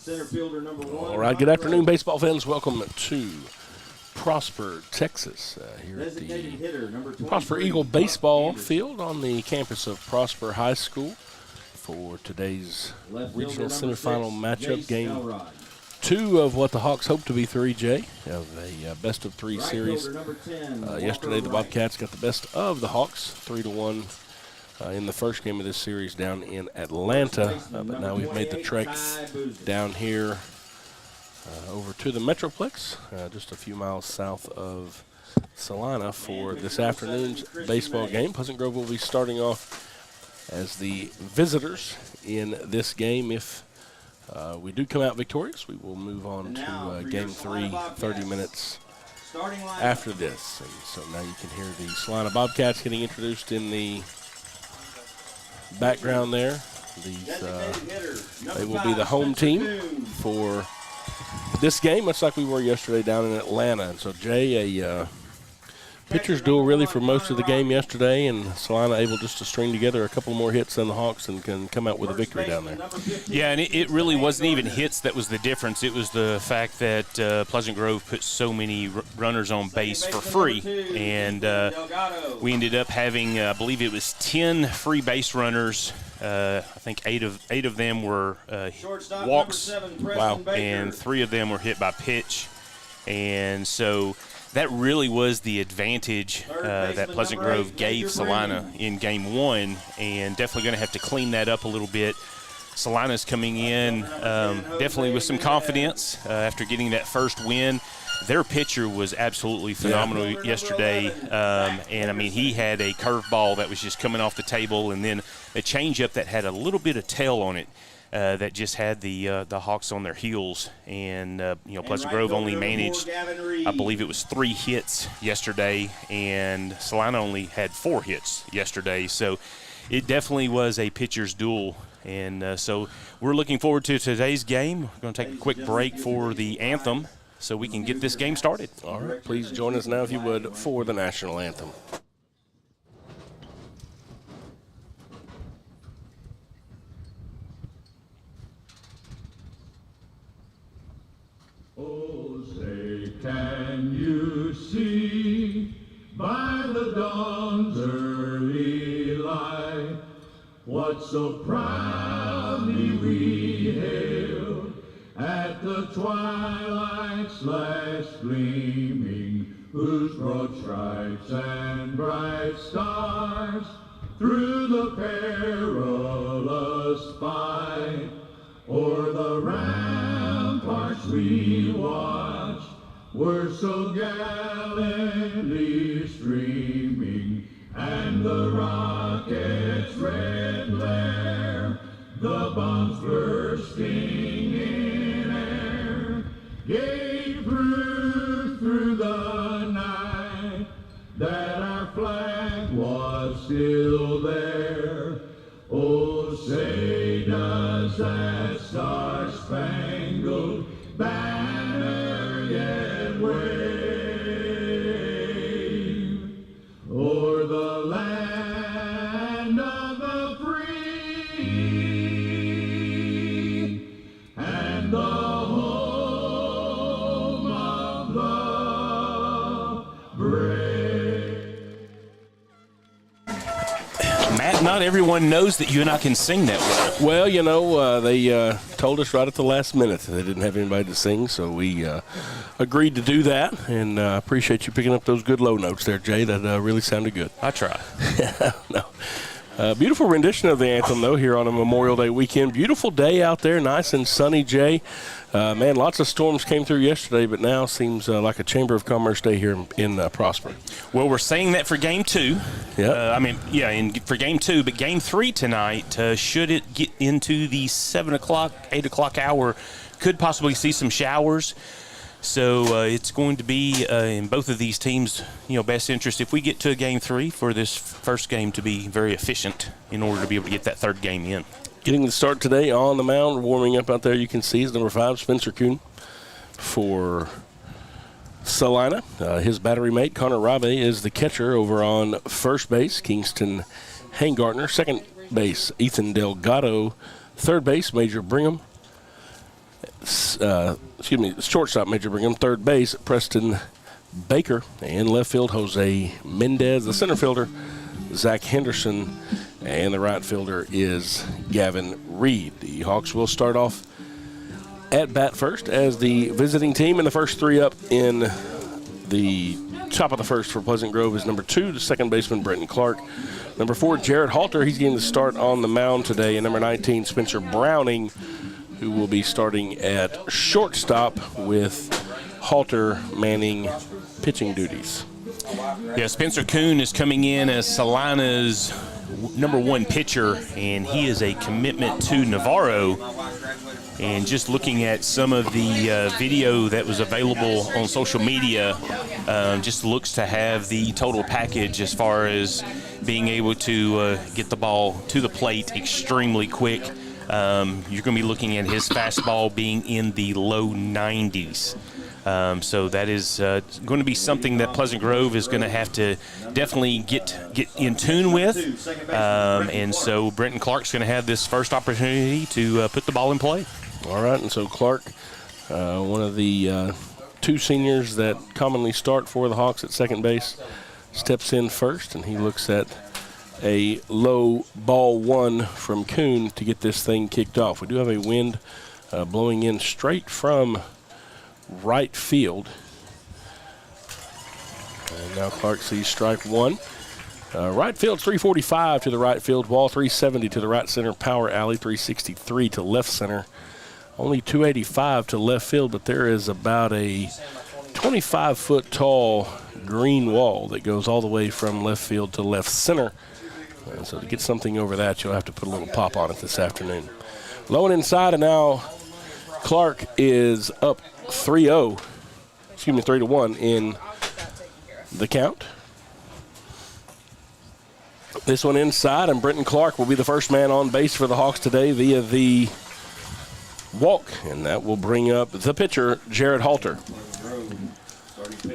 Center fielder number 1. All right, good afternoon, baseball fans. Welcome to Prosper, Texas, here at the Prosper Eagle Baseball Field on the campus of Prosper High School for today's regional semifinal matchup, game 2 of what the Hawks hope to be 3J of a best-of-3 series. Yesterday, the Bobcats got the best of the Hawks, 3-1 in the first game of this series down in Atlanta. But now we've made the trek down here over to the Metroplex, just a few miles south of Celina for this afternoon's baseball game. Pleasant Grove will be starting off as the visitors in this game. If we do come out victorious, we will move on to Game 3 30 minutes after this. And so now you can hear the Celina Bobcats getting introduced in the background there. They will be the home team for this game, much like we were yesterday down in Atlanta. And so, Jay, a pitcher's duel really for most of the game yesterday, and Celina able just to string together a couple more hits than the Hawks and can come out with a victory down there. Yeah, and it really wasn't even hits that was the difference. It was the fact that Pleasant Grove put so many runners on base for free, and we ended up having, I believe it was 10 free base runners. I think eight of them were walks, wow, and 3 of them were hit by pitch, and so that really was the advantage that Pleasant Grove gave Celina in Game 1, and definitely going to have to clean that up a little bit. Celina's coming in definitely with some confidence after getting that first win. Their pitcher was absolutely phenomenal yesterday, and, I mean, he had a curveball that was just coming off the table, and then a changeup that had a little bit of tail on it. That just had the Hawks on their heels, and Pleasant Grove only managed, I believe it was 3 hits yesterday, and Celina only had 4 hits yesterday. So it definitely was a pitcher's duel, and so we're looking forward to today's game. We're going to take a quick break for the anthem so we can get this game started. All right, please join us now, if you would, for the national anthem. Oh, say, can you see by the dawn's early light what so proudly we hailed at the twilight's last gleaming, whose broad stripes and bright stars through the perilous fight o'er the ramparts we watched were so gallantly streaming, and the rocket's red glare, the bombs bursting in air, gave proof through the night that our flag was still there. Oh, say does that star-spangled banner yet wave o'er the land of the free and the home of the brave? Matt, not everyone knows that you and I can sing that well. Well, they told us right at the last minute that they didn't have anybody to sing, so we agreed to do that, and I appreciate you picking up those good low notes there, Jay. That really sounded good. I try. No. Beautiful rendition of the anthem, though, here on a Memorial Day weekend. Beautiful day out there, nice and sunny, Jay. Man, lots of storms came through yesterday, but now seems like a Chamber of Commerce day here in Prosper. Well, we're saying that for Game 2. Yeah. For Game 2, but Game 3 tonight, should it get into the 7 o'clock, 8 o'clock hour, could possibly see some showers. So it's going to be in both of these teams' best interest if we get to a Game 3 for this first game to be very efficient in order to be able to get that third game in. Getting the start today on the mound, warming up out there, you can see is number 5, Spencer Kuhn for Celina. His battery mate, Connor Rabe, is the catcher over on first base. Kingston Hangartner, second base, Ethan Delgado, third base, Major Brigham. shortstop Major Brigham, third base Preston Baker, and left field Jose Mendez. The center fielder Zach Henderson, and the right fielder is Gavin Reed. The Hawks will start off at bat first as the visiting team, and the first three up in the top of the first for Pleasant Grove is number 2, the second baseman Brenton Clark. Number 4, Jared Halter. He's getting the start on the mound today. And number 19, Spencer Browning, who will be starting at shortstop with Halter manning pitching duties. Yeah, Spencer Kuhn is coming in as Celina's number 1 pitcher, and he is a commitment to Navarro. And just looking at some of the video that was available on social media, just looks to have the total package as far as being able to get the ball to the plate extremely quick. You're going to be looking at his fastball being in the low 90s. So that is going to be something that Pleasant Grove is going to have to definitely get in tune with. And so Brenton Clark's going to have this first opportunity to put the ball in play. All right, and so Clark, one of the 2 seniors that commonly start for the Hawks at second base, steps in first, and he looks at a low ball 1 from Kuhn to get this thing kicked off. We do have a wind blowing in straight from right field. And now Clark sees strike 1. Right field 345 to the right field wall, 370 to the right center power alley, 363 to left center. Only 285 to left field, but there is about a 25-foot tall green wall that goes all the way from left field to left center. And so to get something over that, you'll have to put a little pop on it this afternoon. Low and inside, and now Clark is up 3-1 in the count. This one inside, and Brenton Clark will be the first man on base for the Hawks today via the walk, and that will bring up the pitcher, Jared Halter.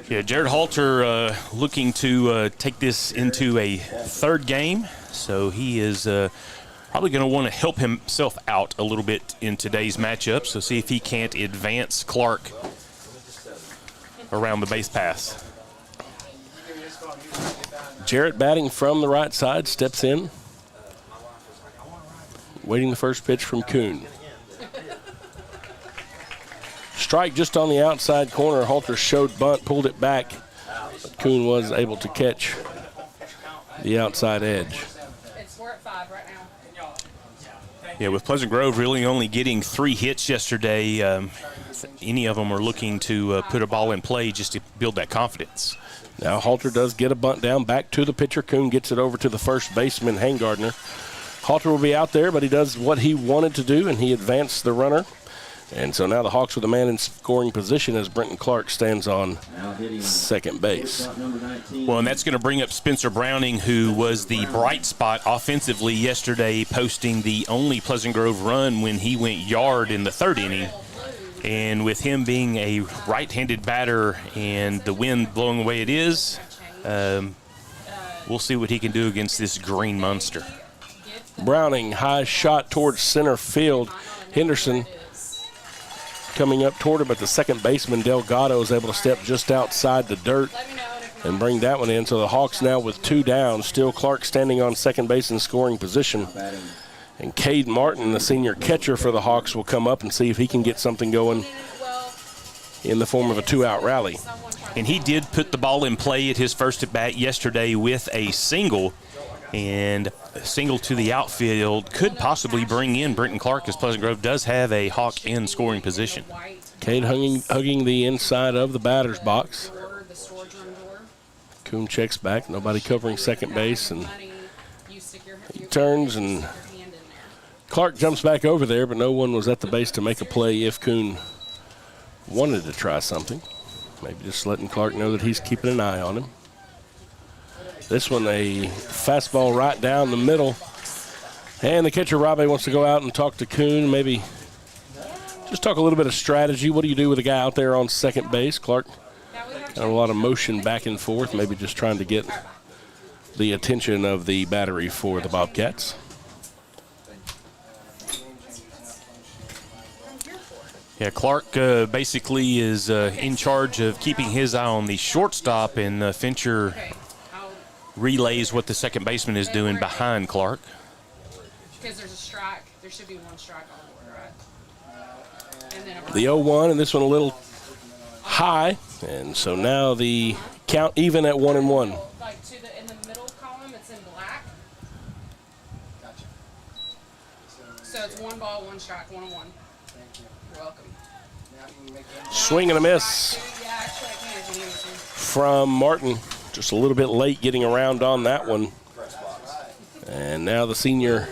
Yeah, Jared Halter looking to take this into a third game, so he is probably going to want to help himself out a little bit in today's matchup, so see if he can't advance Clark around the base pass. Jarrett batting from the right side, steps in, waiting the first pitch from Kuhn. Strike just on the outside corner. Halter showed bunt, pulled it back, but Kuhn was able to catch the outside edge. We're at 5 right now. Yeah, with Pleasant Grove really only getting 3 hits yesterday, any of them are looking to put a ball in play just to build that confidence. Now Halter does get a bunt down, back to the pitcher. Kuhn gets it over to the first baseman, Hangardner. Halter will be out there, but he does what he wanted to do, and he advanced the runner. And so now the Hawks with a man in scoring position as Brenton Clark stands on second base. Well, and that's going to bring up Spencer Browning, who was the bright spot offensively yesterday, posting the only Pleasant Grove run when he went yard in the 3rd inning. And with him being a right-handed batter and the wind blowing the way it is, we'll see what he can do against this green monster. Browning, high shot towards center field. Henderson coming up toward him, but the second baseman, Delgado, is able to step just outside the dirt and bring that one in. So the Hawks now with 2 down. Still Clark standing on second base in scoring position. And Cade Martin, the senior catcher for the Hawks, will come up and see if he can get something going in the form of a 2-out rally. And he did put the ball in play at his first at-bat yesterday with a single. And a single to the outfield could possibly bring in Brenton Clark, as Pleasant Grove does have a Hawk in scoring position. Cade hugging the inside of the batter's box. Kuhn checks back, nobody covering second base, and he turns, and Clark jumps back over there, but no one was at the base to make a play if Kuhn wanted to try something. Maybe just letting Clark know that he's keeping an eye on him. This one, a fastball right down the middle. And the catcher, Robbie, wants to go out and talk to Kuhn, maybe just talk a little bit of strategy. What do you do with a guy out there on second base? Clark, kind of a lot of motion back and forth, maybe just trying to get the attention of the battery for the Bobcats. Yeah, Clark basically is in charge of keeping his eye on the shortstop, and Fincher Okay. relays what the second baseman is doing behind Clark. Because there's a strike. There should be one strike on the board, right? And then The 0-1, and this one a little high. And so now the count even at 1-1. like in the middle column, it's in black. So it's 1 ball, 1 strike, 1-1. You're welcome. Swing and a miss Yeah, actually I can if you need me to. from Martin. Just a little bit late getting around on that one. And now the senior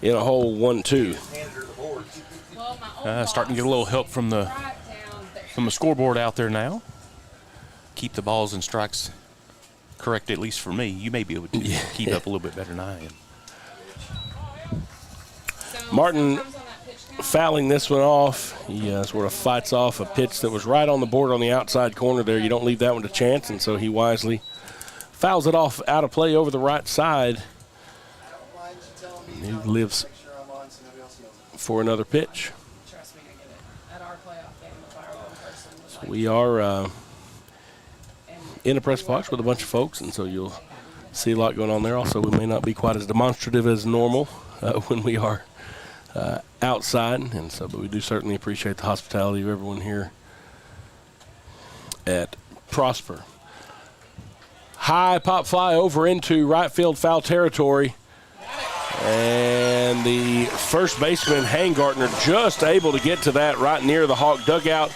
in a hole 1-2. Well, my old Starting to get a little help from the scoreboard out there now. Keep the balls and strikes correct, at least for me. You may be able to keep up a little bit better than I am. Martin fouling this one off. He sort of fights off a pitch that was right on the board on the outside corner there. You don't leave that one to chance, and so he wisely fouls it off out of play over the right side. And he lives for another pitch. Trust me, I get it. At our playoff game, if I were one person, was So like, we are in a press box with a bunch of folks, and so you'll see a lot going on there. Also, we may not be quite as demonstrative as normal when we are outside, and so, but we do certainly appreciate the hospitality of everyone here at Prosper. High pop fly over into right field foul territory, and the first baseman Hangartner just able to get to that right near the Hawk dugout.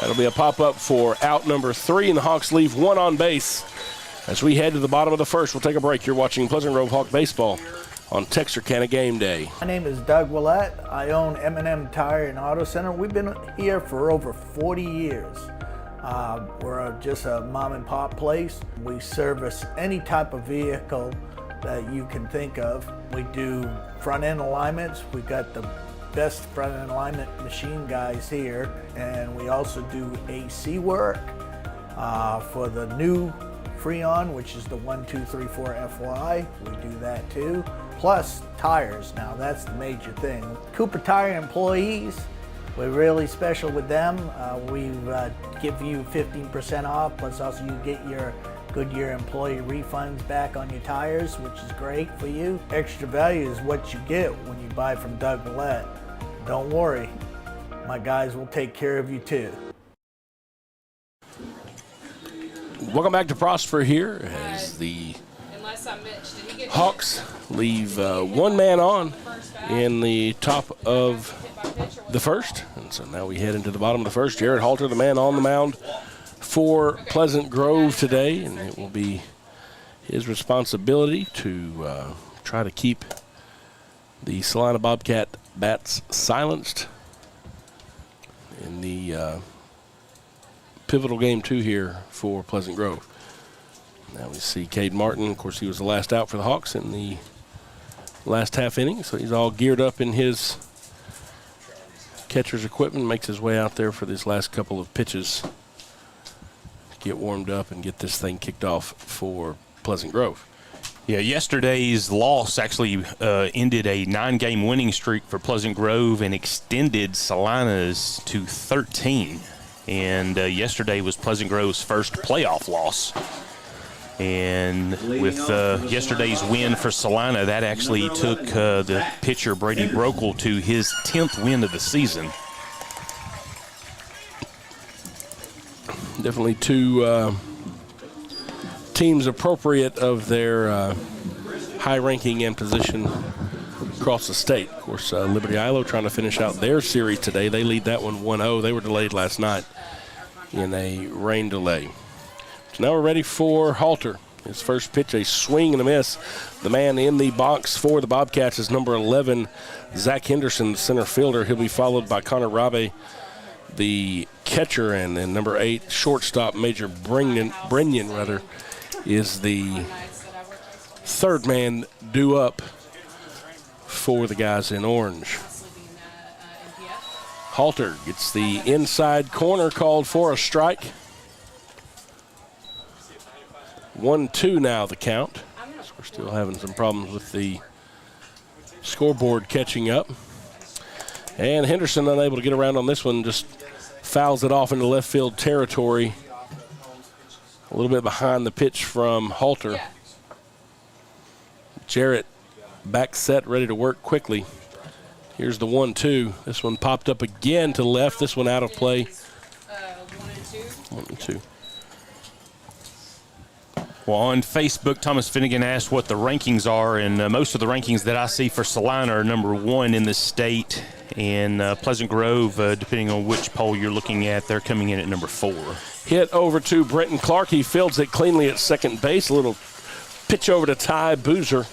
That'll be a pop-up for out number 3, and the Hawks leave 1 on base. As we head to the bottom of the first, we'll take a break. You're watching Pleasant Grove Hawk Baseball on Texarkana Game Day. My name is Doug Willett. I own M&M Tire and Auto Center. We've been here for over 40 years. We're just a mom and pop place. We service any type of vehicle that you can think of. We do front end alignments. We've got the best front end alignment machine guys here, and we also do AC work for the new Freon, which is the 1234 FY. We do that too. Plus tires. Now that's the major thing. Cooper Tire employees, we're really special with them. We give you 15% off, plus also you get your Goodyear employee refunds back on your tires, which is great for you. Extra value is what you get when you buy from Doug Willett. Don't worry, my guys will take care of you too. Welcome back to Prosper here as the unless I Mitch, did he get Hawks leave 1 man on in the top of the first. And so now we head into the bottom of the first. Jared Halter, the man on the mound for Pleasant Grove today, and it will be his responsibility to try to keep the Celina Bobcat bats silenced in the pivotal game 2 here for Pleasant Grove. Now we see Cade Martin. Of course, he was the last out for the Hawks in the last half inning, so he's all geared up in his catcher's equipment, makes his way out there for these last couple of pitches, get warmed up and get this thing kicked off for Pleasant Grove. Yeah, yesterday's loss actually ended a 9-game winning streak for Pleasant Grove and extended Celina's to 13. And yesterday was Pleasant Grove's first playoff loss. And with yesterday's win for Celina, that actually took the pitcher Brady Brokel to his 10th win of the season. Definitely 2 teams appropriate of their high ranking and position across the state. Of course, Liberty Ilo trying to finish out their series today. They lead that one 1-0. They were delayed last night in a rain delay. So now we're ready for Halter. His first pitch, a swing and a miss. The man in the box for the Bobcats is number 11, Zach Henderson, the center fielder. He'll be followed by Connor Rabe, the catcher, and then number 8, shortstop Major Brenyan, is the third man due up for the guys in orange. Halter gets the inside corner called for a strike. 1-2 now the count. So we're still having some problems with the scoreboard catching up. And Henderson unable to get around on this one, just fouls it off into left field territory. A little bit behind the pitch from Halter. Yeah. Jarrett back set, ready to work quickly. Here's the 1-2. This one popped up again to left. This one out of play. 1 and 2. 1 and 2. Well, on Facebook, Thomas Finnegan asked what the rankings are, and most of the rankings that I see for Celina are number 1 in the state, and Pleasant Grove, depending on which poll you're looking at, they're coming in at number 4. Hit over to Brenton Clark. He fields it cleanly at second base. A little pitch over to Ty Boozer,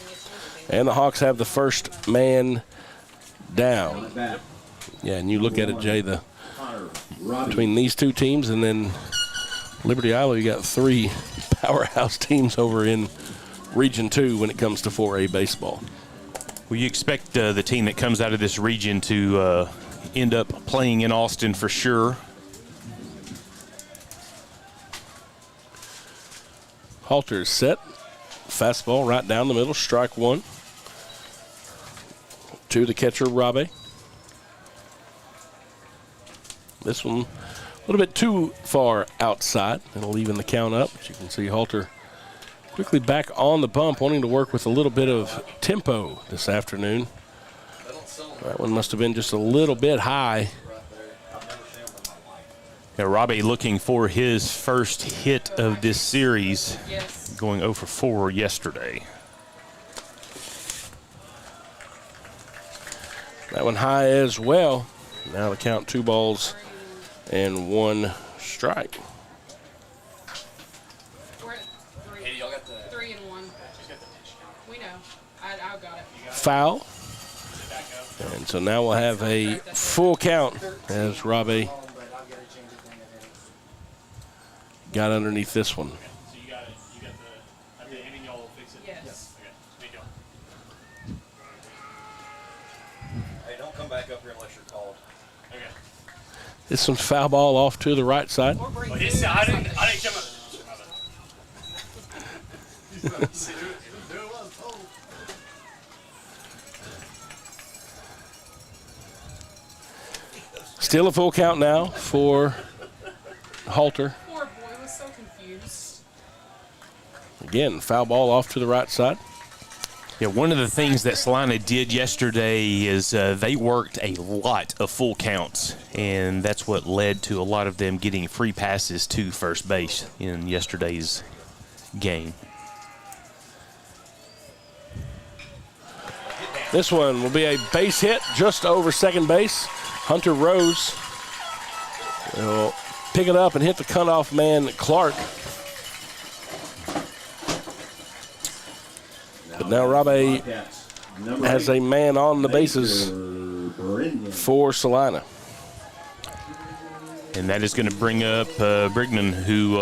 and the Hawks have the first man down. Yeah, and you look at it, Jay, between these two teams and then Liberty Iowa, you got 3 powerhouse teams over in Region 2 when it comes to 4A baseball. Well, you expect the team that comes out of this region to end up playing in Austin for sure. Halter is set. Fastball right down the middle, strike 1. To the catcher, Rabe. This one a little bit too far outside. It'll even the count up. But you can see Halter quickly back on the bump, wanting to work with a little bit of tempo this afternoon. That one must have been just a little bit high. Yeah, Rabe looking for his first hit of this series, Yes. going 0 for 4 yesterday. That one high as well. Now the count 2 balls and 1 strike. We're at 3 and 1. We know. I got it. Foul. And so now we'll have a full count as Rabe got underneath this one. So you got it. You got the ending. Y'all will fix it. Yes. Okay. Big deal. Hey, don't come back up here unless you're called. Okay. This one's foul ball off to the right side. Or break Well, news. I didn't come up. Still a full count now for Halter. Poor boy was so confused. Again, foul ball off to the right side. Yeah, one of the things that Celina did yesterday is they worked a lot of full counts, and that's what led to a lot of them getting free passes to first base in yesterday's game. This one will be a base hit just over second base. Hunter Rose will pick it up and hit the cutoff man, Clark. But now Rabe has a man on the bases for Celina. And that is going to bring up Brigman, who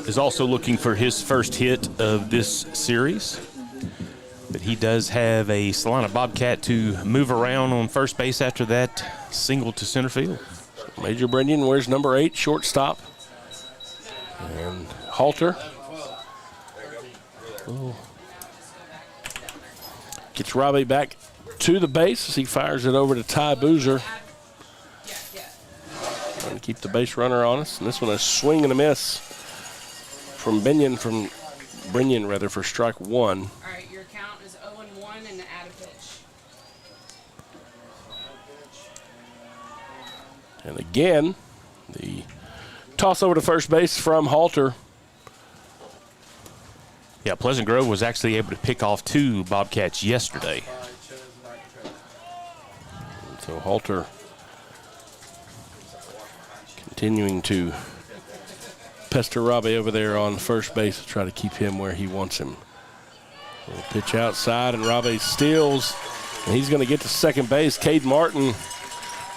is also looking for his first hit of this series. But he does have a Celina Bobcat to move around on first base after that single to center field. Major Brendan wears number 8, shortstop. And Halter gets Rabe back to the base as he fires it over to Ty Boozer. Trying to keep the base runner on us. And this one a swing and a miss from Brenyan for strike 1. All right, your count is 0 and 1 and add a pitch. And again, the toss over to first base from Halter. Yeah, Pleasant Grove was actually able to pick off 2 Bobcats yesterday. So Halter continuing to pester Rabe over there on first base to try to keep him where he wants him. Little pitch outside, and Rabe steals, and he's going to get to second base. Cade Martin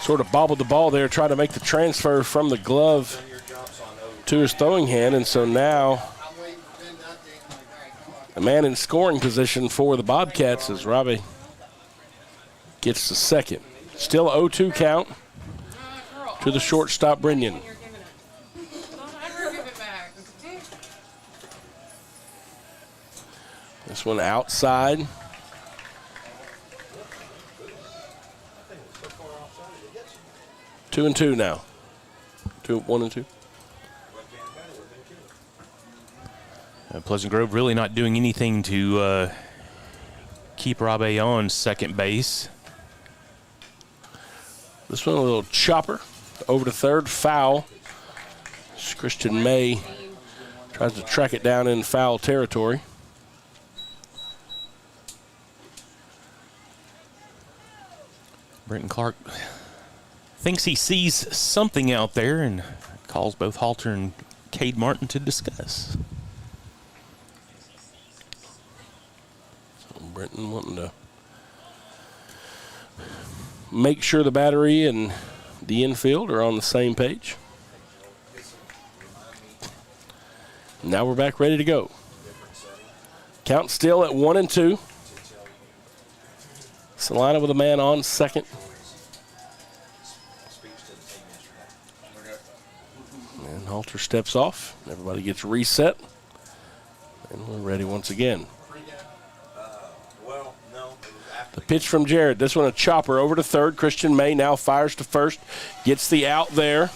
sort of bobbled the ball there, trying to make the transfer from the glove to his throwing hand, and so now a man in scoring position for the Bobcats as Rabe gets the second. Still 0-2 count to the shortstop, Brenyan. You're giving it. Don't ever give it back. This one outside. 2-2 now. 1-2. Pleasant Grove really not doing anything to keep Robbie on second base. This one a little chopper over to third, foul. Christian May tries to track it down in foul territory. Brenton Clark thinks he sees something out there and calls both Halter and Cade Martin to discuss. So Brenton wanting to make sure the battery and the infield are on the same page. Now we're back ready to go. Count still at 1-2. Celina with a man on second. And Halter steps off. Everybody gets reset. And we're ready once again. The pitch from Jared. This one a chopper over to third. Christian May now fires to first. Gets the out there.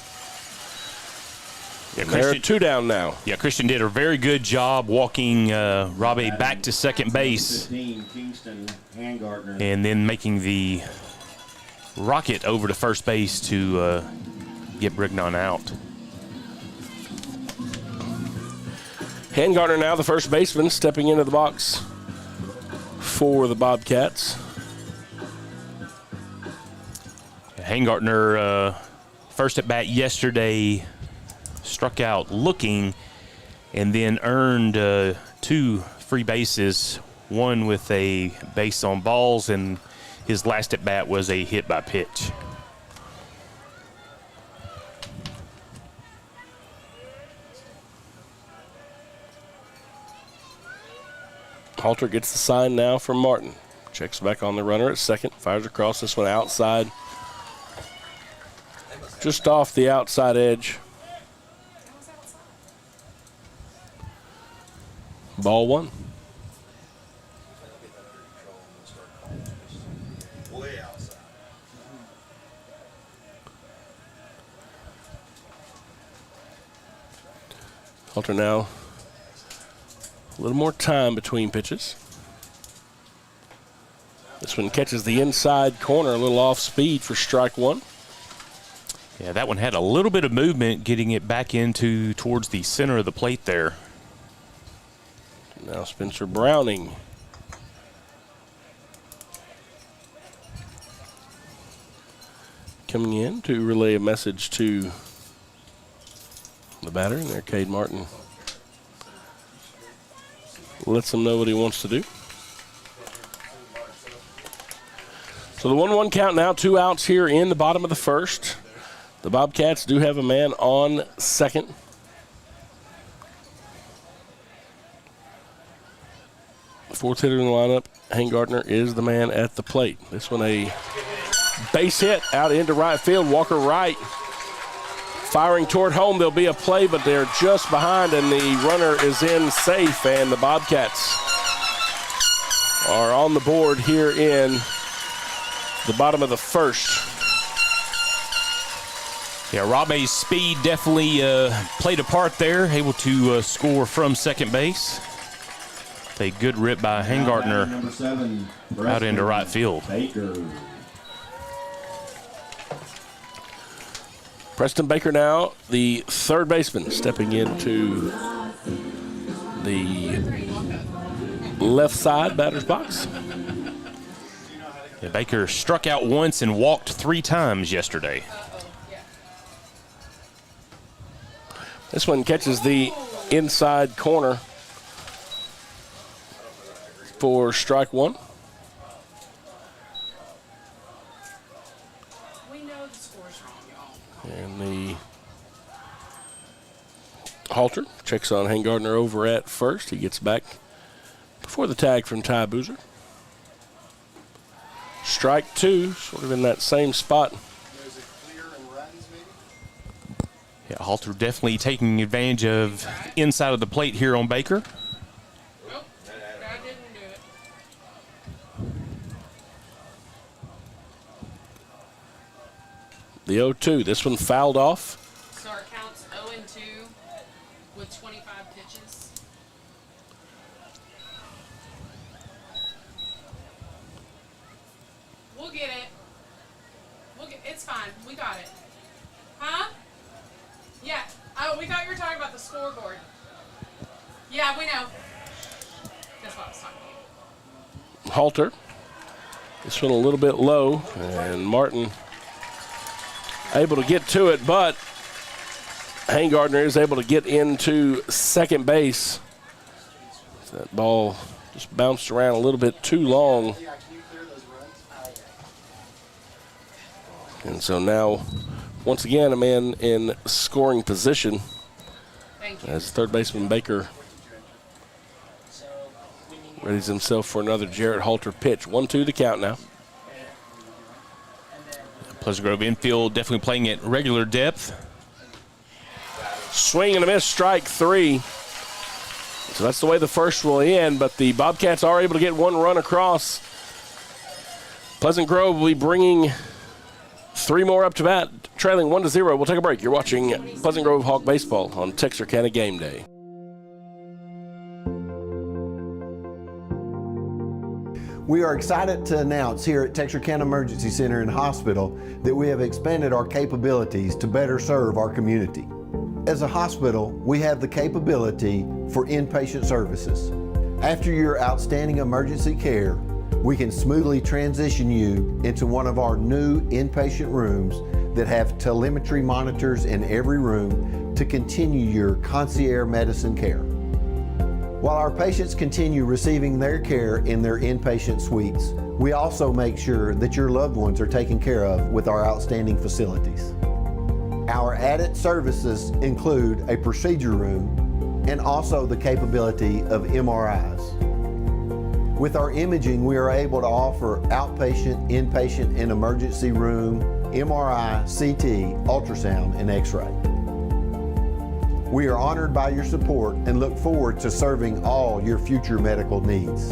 Yeah, They're 2 down now. Yeah, Christian did a very good job walking Robbie back to second base. 15, Kingston, Handgartner. And then making the rocket over to first base to get Brignon out. Handgartner now the first baseman stepping into the box for the Bobcats. Handgartner, first at bat yesterday, struck out looking and then earned 2 free bases, one with a base on balls, and his last at bat was a hit by pitch. Halter gets the sign now from Martin. Checks back on the runner at second. Fires across this one outside. Just off the outside edge. Ball 1. Way outside. Halter now a little more time between pitches. This one catches the inside corner, a little off speed for strike 1. Yeah, that one had a little bit of movement getting it back into towards the center of the plate there. Now Spencer Browning. Coming in to relay a message to the batter, and there Cade Martin lets him know what he wants to do. So the 1-1 count now, 2 outs here in the bottom of the first. The Bobcats do have a man on second. Fourth hitter in the lineup, Handgartner, is the man at the plate. This one a base hit out into right field. Walker right, firing toward home. There'll be a play, but they're just behind, and the runner is in safe, and the Bobcats are on the board here in the bottom of the first. Yeah, Robbie's speed definitely played a part there, able to score from second base. A good rip by Handgartner Number 7, out into right field. Baker. Preston Baker now, the third baseman, stepping into the left side batter's box. Yeah, Baker struck out once and walked 3 times yesterday. This one catches the inside corner for strike 1. We know the score's wrong, y'all. And the Halter checks on Handgartner over at first. He gets back before the tag from Ty Boozer. Strike 2, sort of in that same spot. Yeah, Halter definitely taking advantage of inside of the plate here on Baker. Nope, I didn't do it. The 0-2. This one fouled off. So our count's 0-2 with 25 pitches. We'll get it. It's fine. We got it. Huh? Yeah. Oh, we thought you were talking about the scoreboard. Yeah, we know. That's what I was talking about. Halter. This one a little bit low, and Martin able to get to it, but Hangardner is able to get into second base. That ball just bounced around a little bit too long. And so now, once again, a man in scoring position as third baseman Baker readies himself for another Jarrett Halter pitch. 1-2 the count now. Pleasant Grove infield definitely playing at regular depth. Swing and a miss, strike 3. So that's the way the first will end, but the Bobcats are able to get one run across. Pleasant Grove will be bringing 3 more up to bat, trailing 1-0. We'll take a break. You're watching Pleasant Grove Hawk Baseball on Texarkana Game Day. We are excited to announce here at Texarkana Emergency Center and Hospital that we have expanded our capabilities to better serve our community. As a hospital, we have the capability for inpatient services. After your outstanding emergency care, we can smoothly transition you into one of our new inpatient rooms that have telemetry monitors in every room to continue your concierge medicine care. While our patients continue receiving their care in their inpatient suites, we also make sure that your loved ones are taken care of with our outstanding facilities. Our added services include a procedure room and also the capability of MRIs. With our imaging, we are able to offer outpatient, inpatient, and emergency room, MRI, CT, ultrasound, and X-ray. We are honored by your support and look forward to serving all your future medical needs.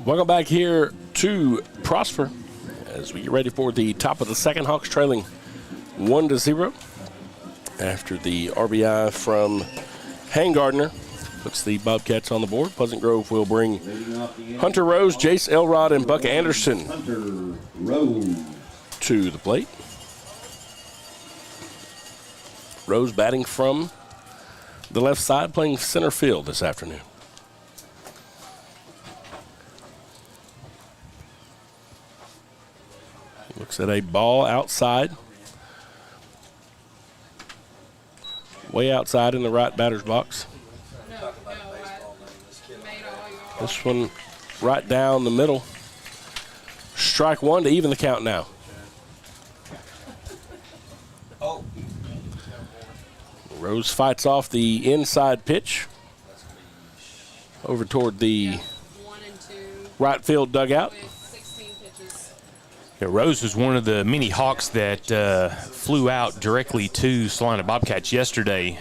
Welcome back here to Prosper as we get ready for the top of the second. Hawks trailing 1-0 after the RBI from Hangardner puts the Bobcats on the board. Pleasant Grove will bring Hunter Rose, Jace Elrod, and Buck Anderson to the plate. Rose batting from the left side, playing center field this afternoon. Looks at a ball outside. Way outside in the right batter's box. This one right down the middle. Strike 1 to even the count now. Rose fights off the inside pitch over toward the right field dugout. Yeah, Rose was one of the many Hawks that flew out directly to Celina Bobcats yesterday.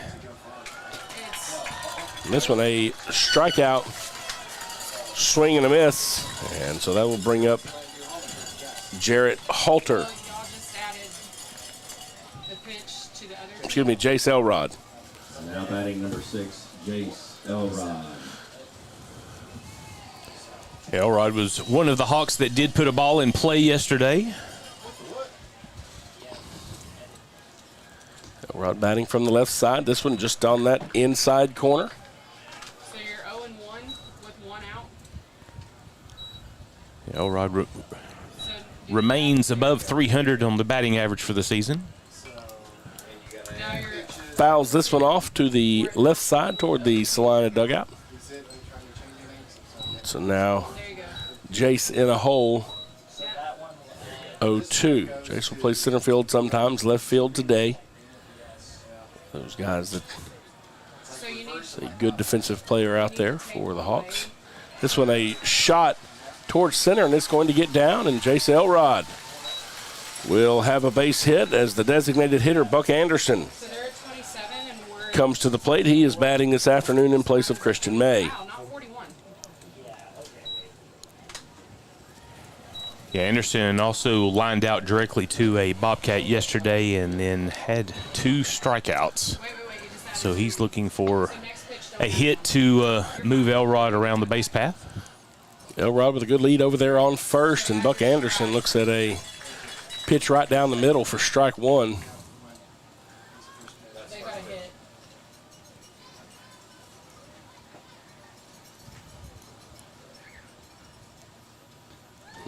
And this one a strikeout, swing and a miss, and so that will bring up Jarrett Halter. Excuse me, Jace Elrod. Now batting number 6, Jace Elrod. Elrod was one of the Hawks that did put a ball in play yesterday. Elrod batting from the left side. This one just on that inside corner. So you're 0-1 with 1 out. Elrod remains above 300 on the batting average for the season. Fouls this one off to the left side toward the Celina dugout. So now Jace in a hole, 0-2. Jace will play center field sometimes, left field today. Those guys that a good defensive player out there for the Hawks. This one a shot towards center, and it's going to get down, and Jace Elrod will have a base hit as the designated hitter, Buck Anderson, comes to the plate. He is batting this afternoon in place of Christian May. Yeah, Anderson also lined out directly to a Bobcat yesterday and then had 2 strikeouts. So he's looking for a hit to move Elrod around the base path. Elrod with a good lead over there on first, and Buck Anderson looks at a pitch right down the middle for strike 1.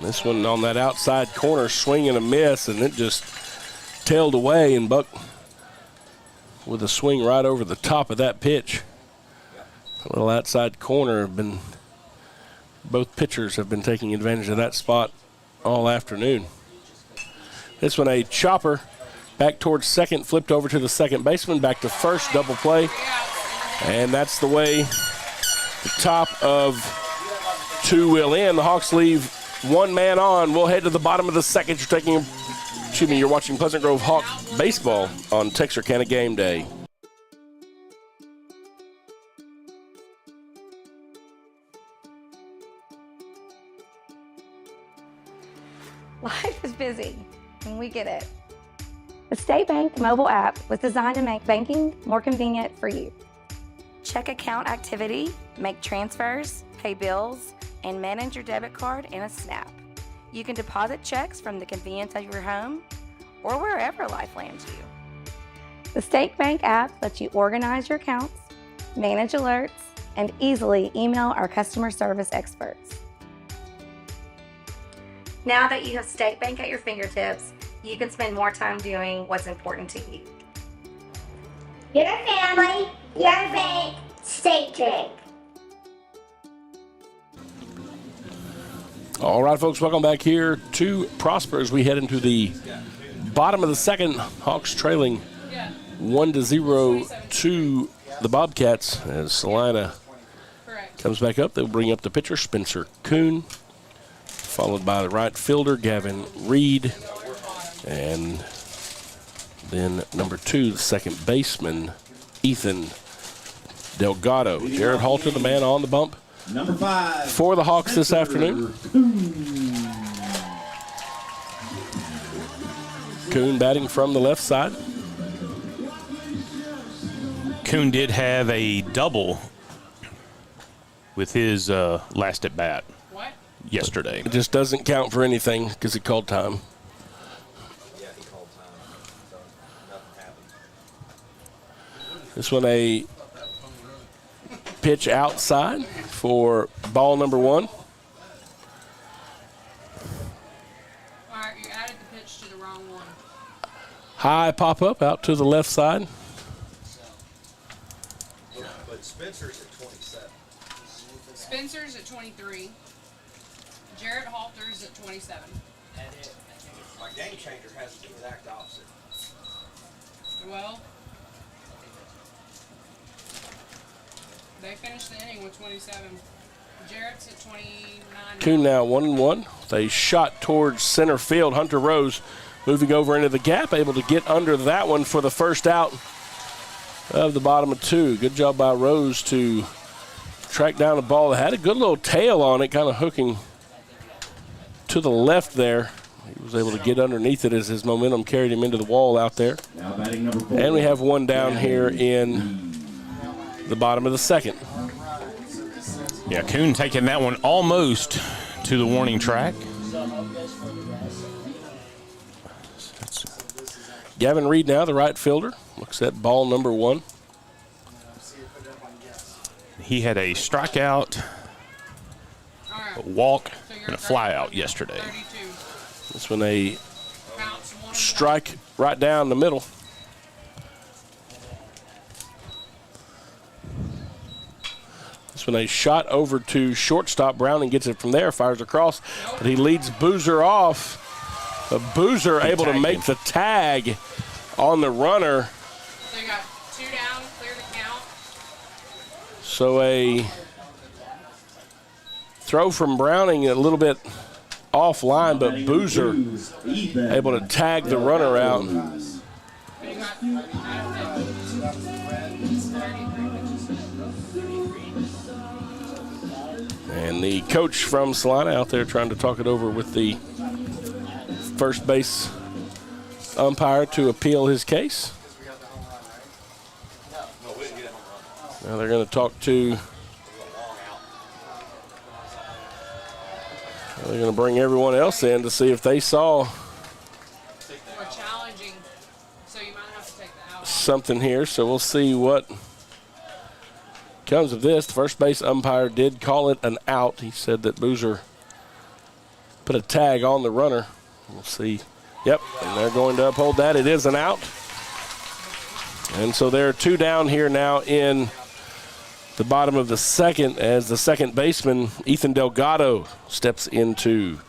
This one on that outside corner, swing and a miss, and it just tailed away, and Buck with a swing right over the top of that pitch. A little outside corner. Both pitchers have been taking advantage of that spot all afternoon. This one a chopper back towards second, flipped over to the second baseman, back to first, double play. And that's the way the top of 2 will end. The Hawks leave 1 man on. We'll head to the bottom of the second. You're watching Pleasant Grove Hawk baseball on Texarkana Game Day. Life is busy, and we get it. The State Bank mobile app was designed to make banking more convenient for you. Check account activity, make transfers, pay bills, and manage your debit card in a snap. You can deposit checks from the convenience of your home or wherever life lands you. The State Bank app lets you organize your accounts, manage alerts, and easily email our customer service experts. Now that you have State Bank at your fingertips, you can spend more time doing what's important to you. Your family, your bank, State Bank. All right, folks, welcome back here to Prosper as we head into the bottom of the second. Hawks trailing 1-0 to the Bobcats as Celina comes back up. They'll bring up the pitcher, Spencer Kuhn, followed by the right fielder, Gavin Reed, and then number 2, the second baseman, Ethan Delgado. Jared Halter, the man on the bump. Number 5 for the Hawks this afternoon. Kuhn batting from the left side. Kuhn did have a double with his last at bat yesterday. It just doesn't count for anything because he called time. Yeah, he called time, so nothing happened. This one a pitch outside for ball number 1. All right, you added the pitch to the wrong one. High pop up out to the left side. But Spencer's at 27. Spencer's at 23. Jarrett Halter's at 27. My game changer has the exact opposite. Well, they finished the inning with 27. Jarrett's at 29. Kuhn now 1-1. They shot towards center field. Hunter Rose moving over into the gap, able to get under that one for the first out of the bottom of 2. Good job by Rose to track down the ball that had a good little tail on it, kind of hooking to the left there. He was able to get underneath it as his momentum carried him into the wall out there. Now batting number 4. And we have one down here in the bottom of the second. Yeah, Kuhn taking that one almost to the warning track. Gavin Reed now, the right fielder, looks at ball number 1. He had a strikeout, a walk, and a flyout yesterday. This one a strike right down the middle. This one a shot over to shortstop. Browning gets it from there, fires across, but he leads Boozer off. But Boozer able to make the tag on the runner. So you got 2 down, clear the count. So a throw from Browning a little bit offline, but Boozer able to tag the runner out. And the coach from Celina out there trying to talk it over with the first base umpire to appeal his case. Now they're going to talk to. They're going to bring everyone else in to see if they saw More challenging, so you might have to take the out. something here. So we'll see what comes of this. The first base umpire did call it an out. He said that Boozer put a tag on the runner. We'll see. Yep, and they're going to uphold that. It is an out. And so there are 2 down here now in the bottom of the second as the second baseman, Ethan Delgado, steps into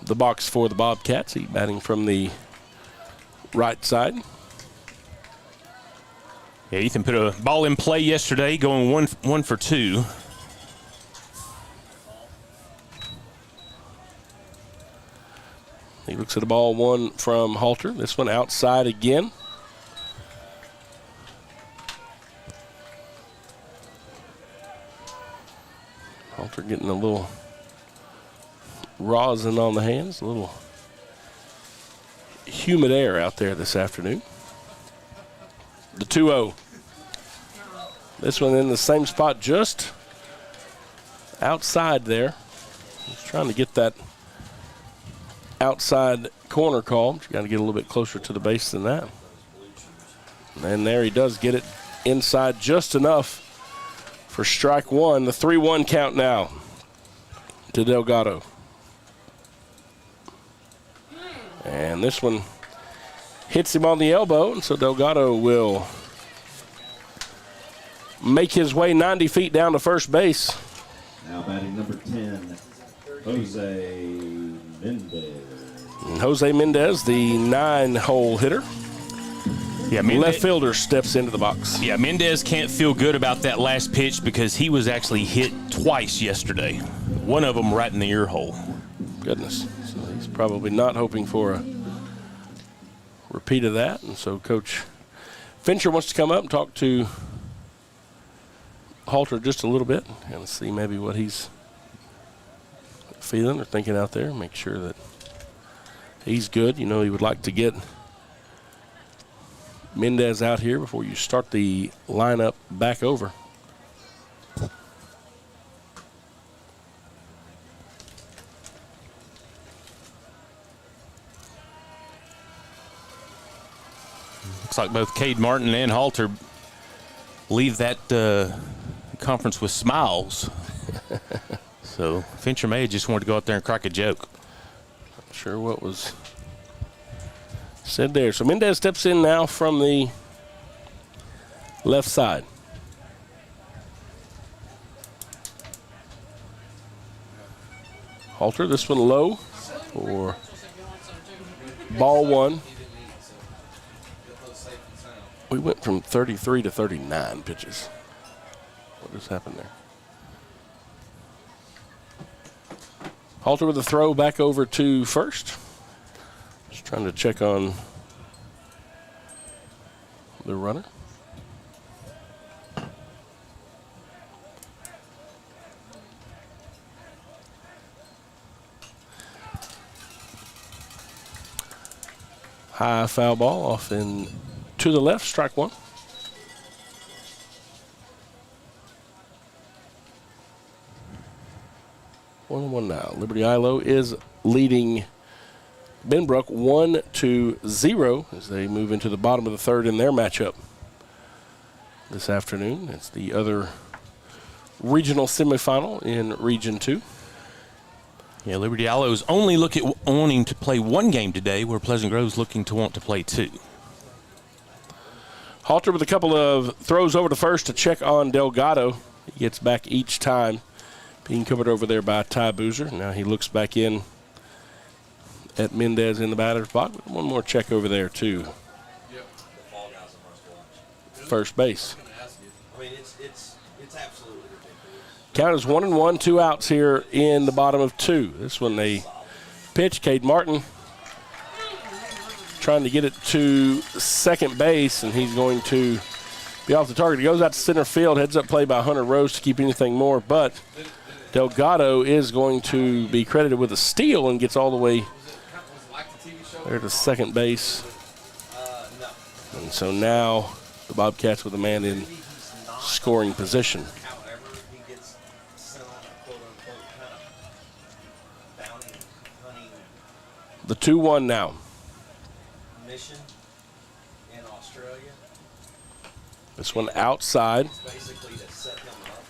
the box for the Bobcats. He's batting from the right side. Yeah, Ethan put a ball in play yesterday, going one for 2. He looks at the ball, 1 from Halter. This one outside again. Halter getting a little rosin on the hands, a little humid air out there this afternoon. The 2-0. This one in the same spot, just outside there. He's trying to get that outside corner call. You got to get a little bit closer to the base than that. And there he does get it inside just enough for strike 1. The 3-1 count now to Delgado. And this one hits him on the elbow, and so Delgado will make his way 90 feet down to first base. Now batting number 10, Jose Mendez. And Jose Mendez, the 9-hole hitter. Yeah, left fielder steps into the box. Yeah, Mendez can't feel good about that last pitch because he was actually hit twice yesterday. One of them right in the ear hole. Goodness. So he's probably not hoping for a repeat of that. And so Coach Fincher wants to come up and talk to Halter just a little bit and see maybe what he's feeling or thinking out there. Make sure that he's good. You know, he would like to get Mendez out here before you start the lineup back over. Looks like both Cade Martin and Halter leave that conference with smiles. So Fincher may have just wanted to go out there and crack a joke. Not sure what was said there. So Mendez steps in now from the left side. Halter, this one low for ball 1. We went from 33 to 39 pitches. What just happened there? Halter with a throw back over to first. Just trying to check on the runner. High foul ball off in to the left, strike 1. One now. Liberty Ilo is leading Benbrook 1-0 as they move into the bottom of the third in their matchup this afternoon. It's the other regional semifinal in Region 2. Yeah, Liberty Alo's only wanting to play 1 game today, where Pleasant Grove's looking to want to play 2. Halter with a couple of throws over to first to check on Delgado. He gets back each time, being covered over there by Ty Boozer. Now he looks back in at Mendez in the batter's box. One more check over there, too. First base. I mean, it's absolutely ridiculous. Count is 1-1, 2 outs here in the bottom of 2. This one they pitch. Cade Martin trying to get it to second base, and he's going to be off the target. He goes out to center field, heads up play by Hunter Rose to keep anything more, but Delgado is going to be credited with a steal and gets all the way They're to second base. And so now the Bobcats with a man in scoring position. However, he gets sent on a quote-unquote kind of bounty hunting The 2-1 now. mission in Australia. This one outside. It's basically to set him up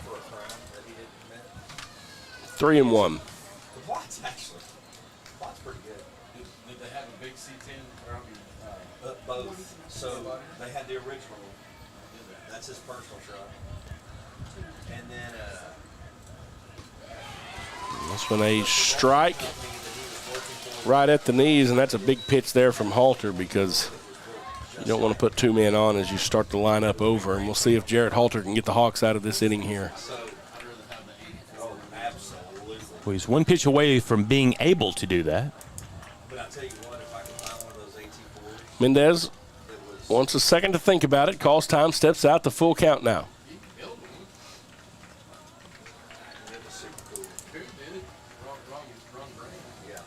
for a crime that he didn't commit. 3-1. The plot's pretty good. Did they have a big C10? Or, I mean, Both. So they had the original. That's his personal shot. And then This one a strike right at the knees, and that's a big pitch there from Halter because you don't want to put two men on as you start the lineup over. And we'll see if Jarrett Halter can get the Hawks out of this inning here. Well, he's one pitch away from being able to do that. but I tell you what, if I can find one of those AT4s, Mendez wants a second to think about it. Calls time, steps out, the full count now. it was super cool. Yeah.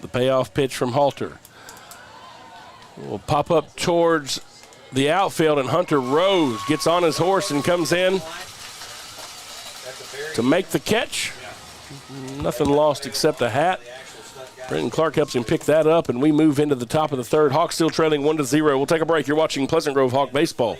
The payoff pitch from Halter will pop up towards the outfield, and Hunter Rose gets on his horse and comes in to make the catch. Nothing lost except a hat. Brenton Clark helps him pick that up, and we move into the top of the third. Hawks still trailing 1-0. We'll take a break. You're watching Pleasant Grove Hawk Baseball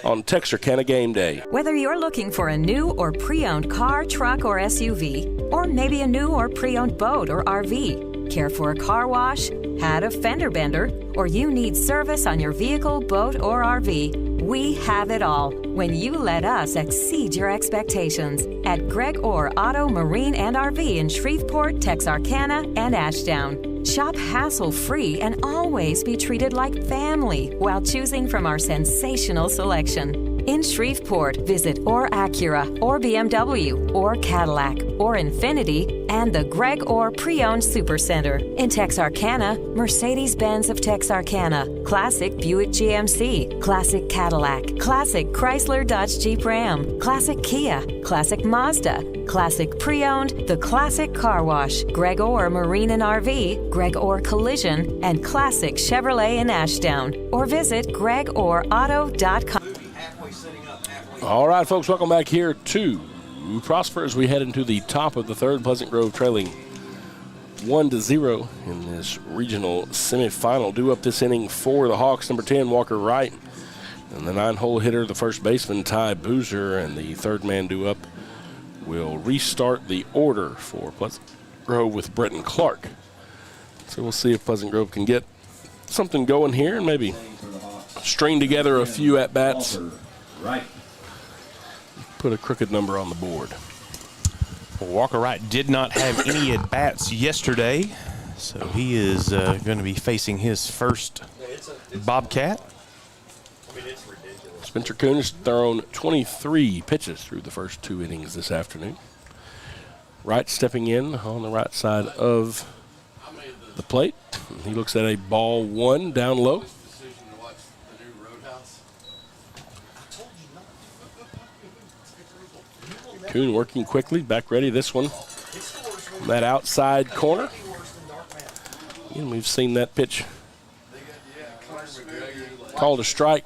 on Texarkana Game Day. Whether you're looking for a new or pre-owned car, truck, or SUV, or maybe a new or pre-owned boat or RV, care for a car wash, had a fender bender, or you need service on your vehicle, boat, or RV, we have it all when you let us exceed your expectations at Greg Orr Auto, Marine, and RV in Shreveport, Texarkana, and Ashdown. Shop hassle-free and always be treated like family while choosing from our sensational selection. In Shreveport, visit Orr Acura, or BMW, or Cadillac, or Infiniti, and the Greg Orr Pre-Owned Supercenter. In Texarkana, Mercedes-Benz of Texarkana, Classic Buick GMC, Classic Cadillac, Classic Chrysler Dodge Jeep Ram, Classic Kia, Classic Mazda, Classic Pre-Owned, The Classic Car Wash, Greg Orr Marine and RV, Greg Orr Collision, and Classic Chevrolet in Ashdown. Or visit gregorrauto.com. All right, folks, welcome back here to Prosper as we head into the top of the third. Pleasant Grove trailing 1-0 in this regional semifinal. Due up this inning for the Hawks, number 10, Walker Wright. And the 9-hole hitter, the first baseman, Ty Boozer. And the third man due up will restart the order for Pleasant Grove with Brenton Clark. So we'll see if Pleasant Grove can get something going here and maybe string together a few at-bats. Right. Put a crooked number on the board. Well, Walker Wright did not have any at-bats yesterday, so he is going to be facing his first Bobcat. I mean, it's ridiculous. Spencer Kuhn has thrown 23 pitches through the first two innings this afternoon. Wright stepping in on the right side of the plate. He looks at a ball one down low. Kuhn working quickly, back ready. This one, that outside corner. And we've seen that pitch called a strike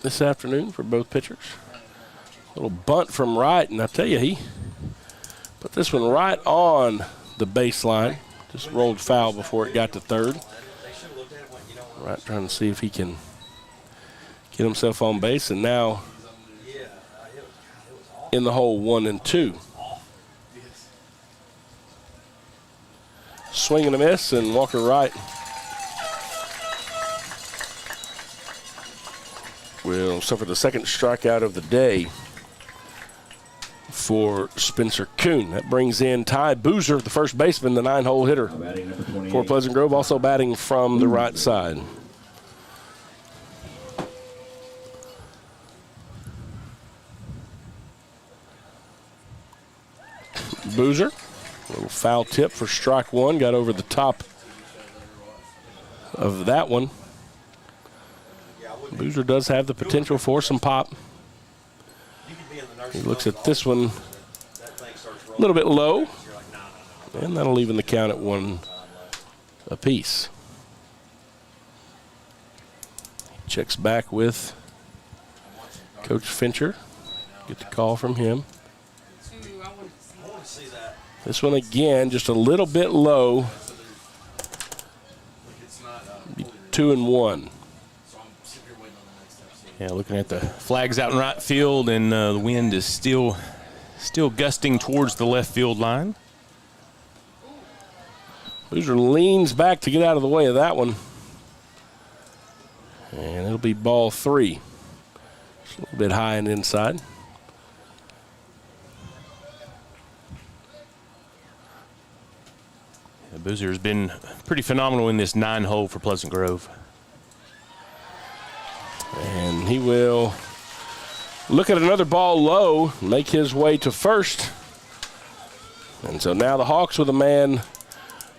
this afternoon for both pitchers. Little bunt from Wright, and I tell you, he put this one right on the baseline. Just rolled foul before it got to third. Wright trying to see if he can get himself on base, and now in the hole 1 and 2. Swing and a miss, and Walker Wright will suffer the second strikeout of the day for Spencer Kuhn. That brings in Ty Boozer, the first baseman, the 9-hole hitter for Pleasant Grove, also batting from the right side. Boozer, a little foul tip for strike one, got over the top of that one. Boozer does have the potential for some pop. He looks at this one a little bit low. And that'll even the count at 1 apiece. Checks back with Coach Fincher. Get the call from him. This one again, just a little bit low. 2-1. Yeah, looking at the flags out in right field, and the wind is still gusting towards the left field line. Boozer leans back to get out of the way of that one. And it'll be ball 3. Just a little bit high and inside. Yeah, Boozer has been pretty phenomenal in this 9-hole for Pleasant Grove. And he will look at another ball low, make his way to first. And so now the Hawks with a man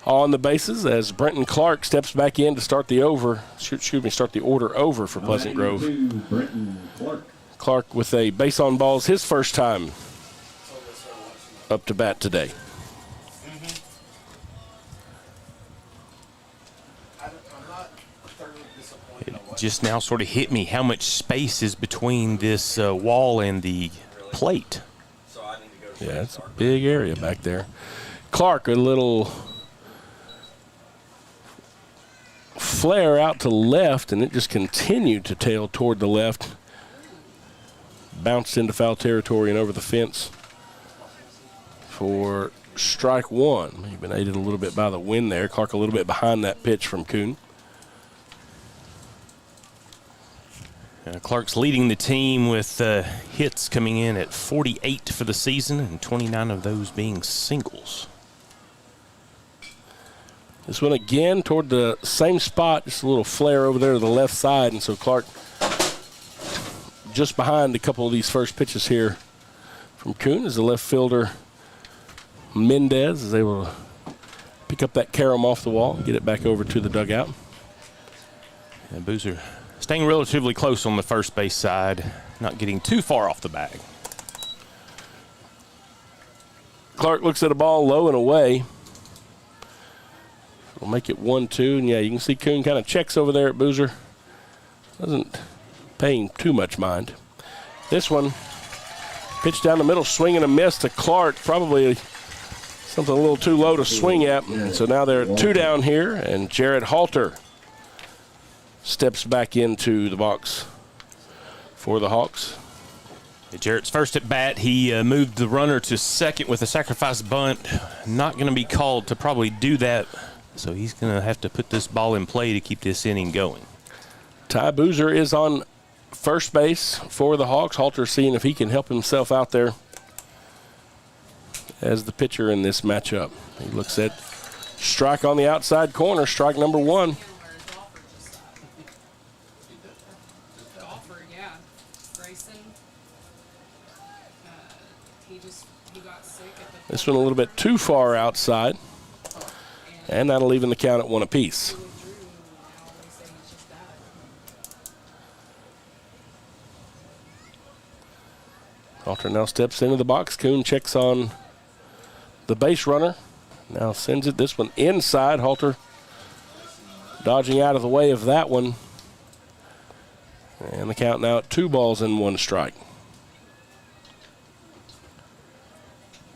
on the bases as Brenton Clark steps back in to start the start the order over for Pleasant Grove. Brenton Clark. Clark with a base on balls his first time up to bat today. It just now sort of hit me how much space is between this wall and the plate. Yeah, it's a big area back there. Clark, a little flare out to left, and it just continued to tail toward the left. Bounced into foul territory and over the fence for strike 1. He's been aided a little bit by the wind there. Clark a little bit behind that pitch from Kuhn. Clark's leading the team with hits coming in at 48 for the season, and 29 of those being singles. This one again toward the same spot, just a little flare over there to the left side, and so Clark just behind a couple of these first pitches here from Kuhn as the left fielder Mendez is able to pick up that carom off the wall and get it back over to the dugout. And Boozer staying relatively close on the first base side, not getting too far off the bag. Clark looks at a ball low and away. We'll make it 1-2, and yeah, you can see Kuhn kind of checks over there at Boozer. Doesn't pay him too much mind. This one, pitch down the middle, swing and a miss to Clark. Probably something a little too low to swing at. And so now they're 2 down here, and Jarrett Halter steps back into the box for the Hawks. Jarrett's first at bat, he moved the runner to second with a sacrifice bunt. Not going to be called to probably do that, so he's going to have to put this ball in play to keep this inning going. Ty Boozer is on first base for the Hawks. Halter seeing if he can help himself out there as the pitcher in this matchup. He looks at strike on the outside corner, strike number 1. This one a little bit too far outside, and that'll even the count at 1 apiece. Halter now steps into the box. Kuhn checks on the base runner. Now sends it this one inside. Halter dodging out of the way of that one. And the count now at 2 balls and 1 strike.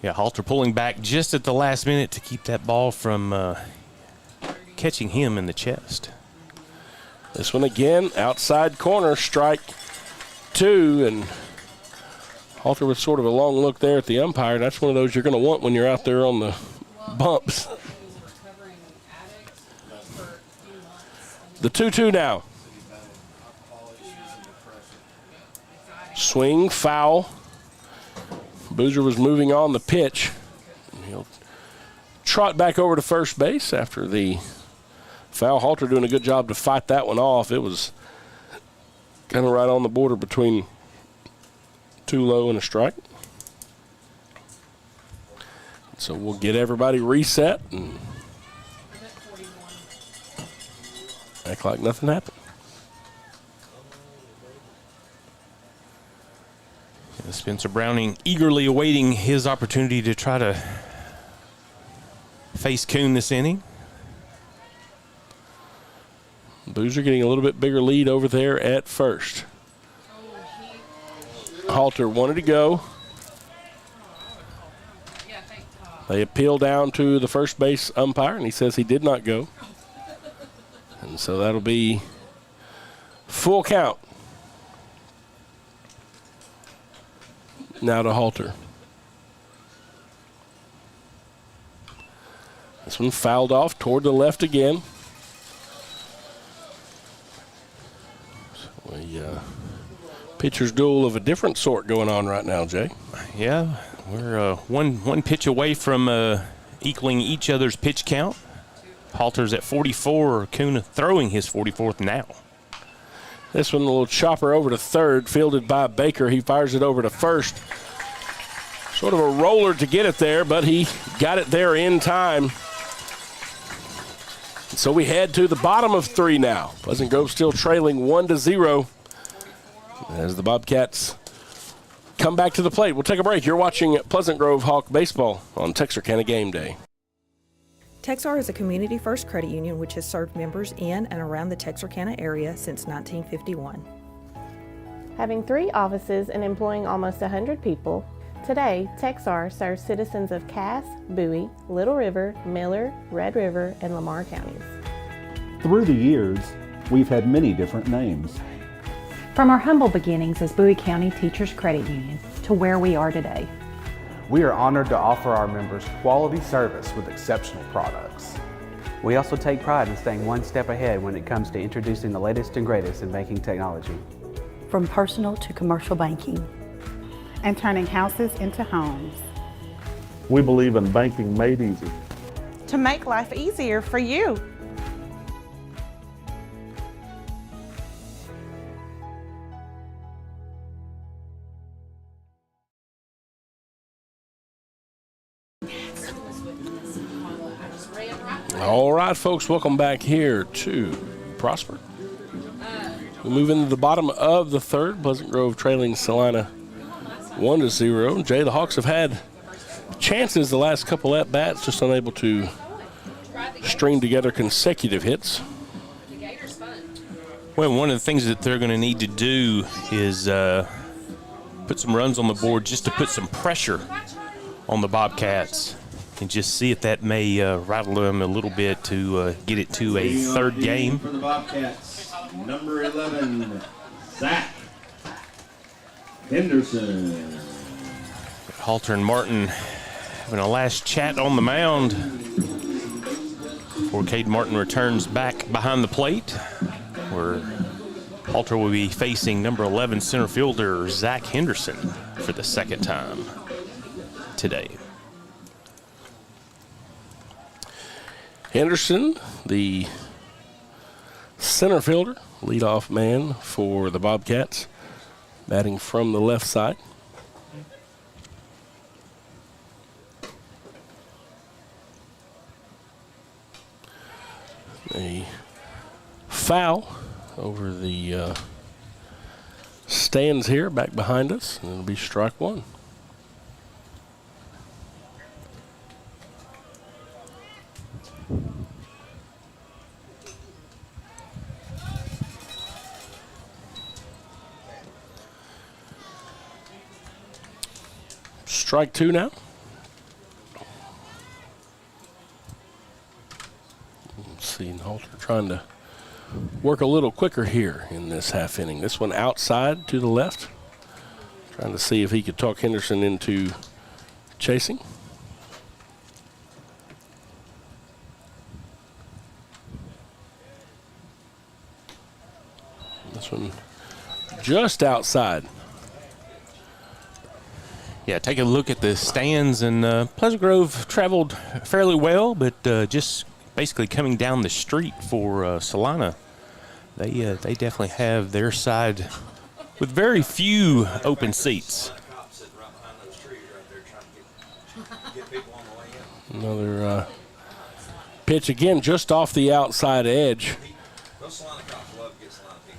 Yeah, Halter pulling back just at the last minute to keep that ball from catching him in the chest. This one again, outside corner, strike 2, and Halter with sort of a long look there at the umpire. That's one of those you're going to want when you're out there on the bumps. The 2-2 now. Swing, foul. Boozer was moving on the pitch. He'll trot back over to first base after the foul. Halter doing a good job to fight that one off. It was kind of right on the border between too low and a strike. So we'll get everybody reset and act like nothing happened. Spencer Browning eagerly awaiting his opportunity to try to face Kuhn this inning. Boozer getting a little bit bigger lead over there at first. Halter wanted to go. They appeal down to the first base umpire, and he says he did not go. And so that'll be full count. Now to Halter. This one fouled off toward the left again. So a pitcher's duel of a different sort going on right now, Jay. Yeah, we're one pitch away from equaling each other's pitch count. Halter's at 44. Kuhn throwing his 44th now. This one, a little chopper over to third, fielded by Baker. He fires it over to first. Sort of a roller to get it there, but he got it there in time. So we head to the bottom of 3 now. Pleasant Grove still trailing 1-0 as the Bobcats come back to the plate. We'll take a break. You're watching Pleasant Grove Hawk Baseball on Texarkana Game Day. Texar is a community-first credit union which has served members in and around the Texarkana area since 1951. Having 3 offices and employing almost 100 people, today Texar serves citizens of Cass, Bowie, Little River, Miller, Red River, and Lamar counties. Through the years, we've had many different names. From our humble beginnings as Bowie County Teachers Credit Union to where we are today. We are honored to offer our members quality service with exceptional products. We also take pride in staying one step ahead when it comes to introducing the latest and greatest in banking technology. From personal to commercial banking. And turning houses into homes. We believe in banking made easy. To make life easier for you. All right, folks, welcome back here to Prosper. We move into the bottom of the 3rd. Pleasant Grove trailing Celina 1-0. Jay, the Hawks have had chances the last couple at-bats, just unable to string together consecutive hits. Well, one of the things that they're going to need to do is put some runs on the board just to put some pressure on the Bobcats and just see if that may rattle them a little bit to get it to a 3rd game. For the Bobcats, number 11, Zach Henderson. Halter and Martin having a last chat on the mound before Cade Martin returns back behind the plate, where Halter will be facing number 11 center fielder Zach Henderson for the 2nd time today. Henderson, the center fielder, leadoff man for the Bobcats, batting from the left side. A foul over the stands here back behind us, and it'll be strike 1. Strike 2 now. Let's see, Halter trying to work a little quicker here in this half inning. This one outside to the left. Trying to see if he could talk Henderson into chasing. This one just outside. Yeah, take a look at the stands, and Pleasant Grove traveled fairly well, but just basically coming down the street for Celina, they definitely have their side with very few open seats. Another pitch again just off the outside edge.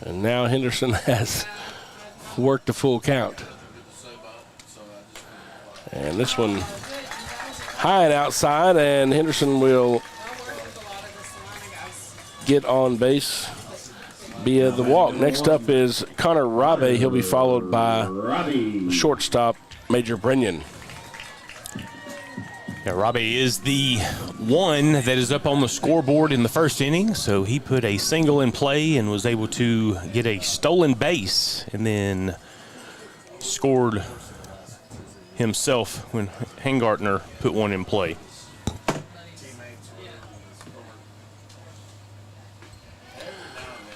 And now Henderson has worked a full count. And this one high and outside, and Henderson will get on base via the walk. Next up is Connor Robbie. He'll be followed by shortstop Major Brennan. Yeah, Robbie is the one that is up on the scoreboard in the first inning, so he put a single in play and was able to get a stolen base and then scored himself when Hangartner put one in play.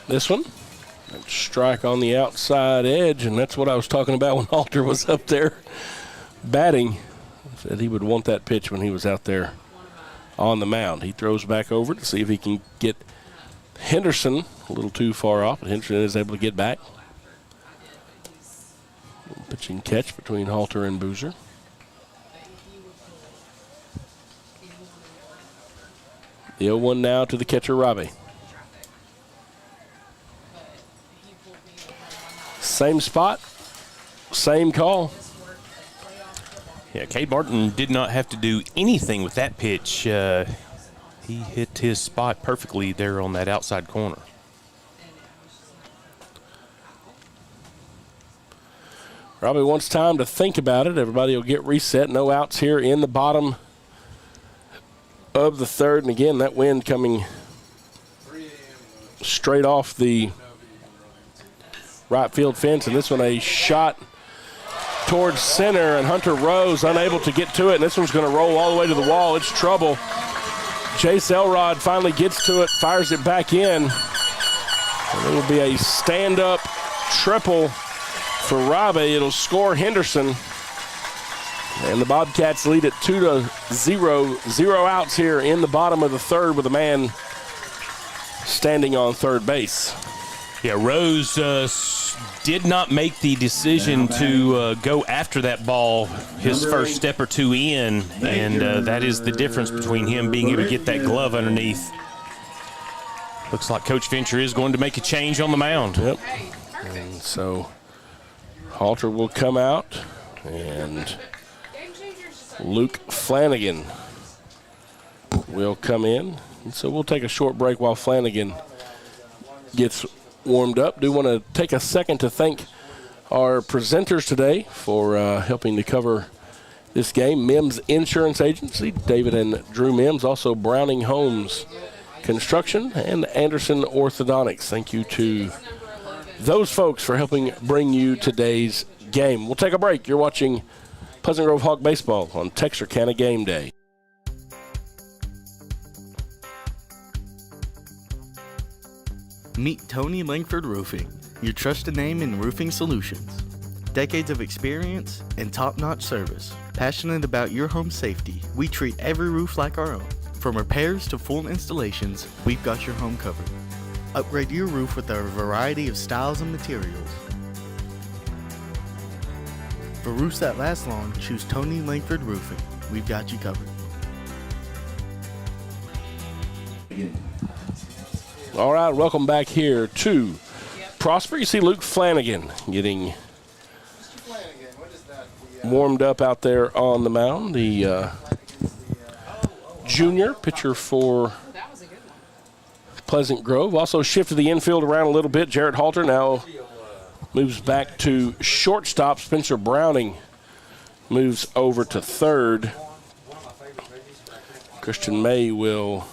This one, strike on the outside edge, and that's what I was talking about when Halter was up there batting. Said he would want that pitch when he was out there on the mound. He throws back over to see if he can get Henderson a little too far off, but Henderson is able to get back. Pitching catch between Halter and Boozer. The 0-1 now to the catcher, Robbie. Same spot, same call. Yeah, Cade Martin did not have to do anything with that pitch. He hit his spot perfectly there on that outside corner. Robbie wants time to think about it. Everybody will get reset. No outs here in the bottom of the third. And again, that wind coming straight off the right field fence. And this one a shot towards center, and Hunter Rose unable to get to it, and this one's going to roll all the way to the wall. It's trouble. Jace Elrod finally gets to it, fires it back in, and it will be a stand-up triple for Robbie. It'll score Henderson, and the Bobcats lead it 2-0. 0 outs here in the bottom of the third with a man standing on third base. Yeah, Rose did not make the decision to go after that ball his first step or two in, and that is the difference between him being able to get that glove underneath. Looks like Coach Fincher is going to make a change on the mound. Yep. And so Halter will come out, and Luke Flanagan will come in. And so we'll take a short break while Flanagan gets warmed up. Do want to take a second to thank our presenters today for helping to cover this game. Mims Insurance Agency, David and Drew Mims, also Browning Homes Construction and Anderson Orthodontics. Thank you to those folks for helping bring you today's game. We'll take a break. You're watching Pleasant Grove Hawk Baseball on Texarkana Game Day. Meet Tony Langford Roofing, your trusted name in roofing solutions. Decades of experience and top-notch service. Passionate about your home safety, we treat every roof like our own. From repairs to full installations, we've got your home covered. Upgrade your roof with our variety of styles and materials. For roofs that last long, choose Tony Langford Roofing. We've got you covered. All right, welcome back here to Prosper. You see Luke Flanagan getting warmed up out there on the mound. The junior pitcher for Pleasant Grove. Also shifted the infield around a little bit. Jarrett Halter now moves back to shortstop. Spencer Browning moves over to third. Christian May will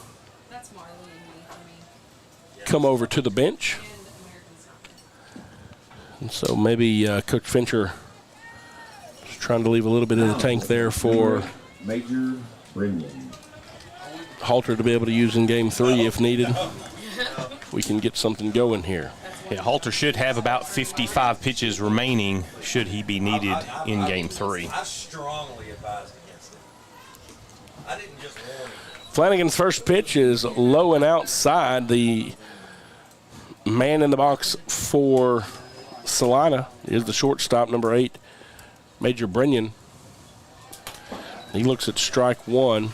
come over to the bench. And so maybe Coach Fincher is trying to leave a little bit in the tank there for Major Brennan. Halter to be able to use in game 3 if needed. We can get something going here. Yeah, Halter should have about 55 pitches remaining should he be needed in game 3. I strongly advise against it. I didn't just warn him. Flanagan's first pitch is low and outside. The man in the box for Celina is the shortstop, number 8, Major Brennan. He looks at strike one.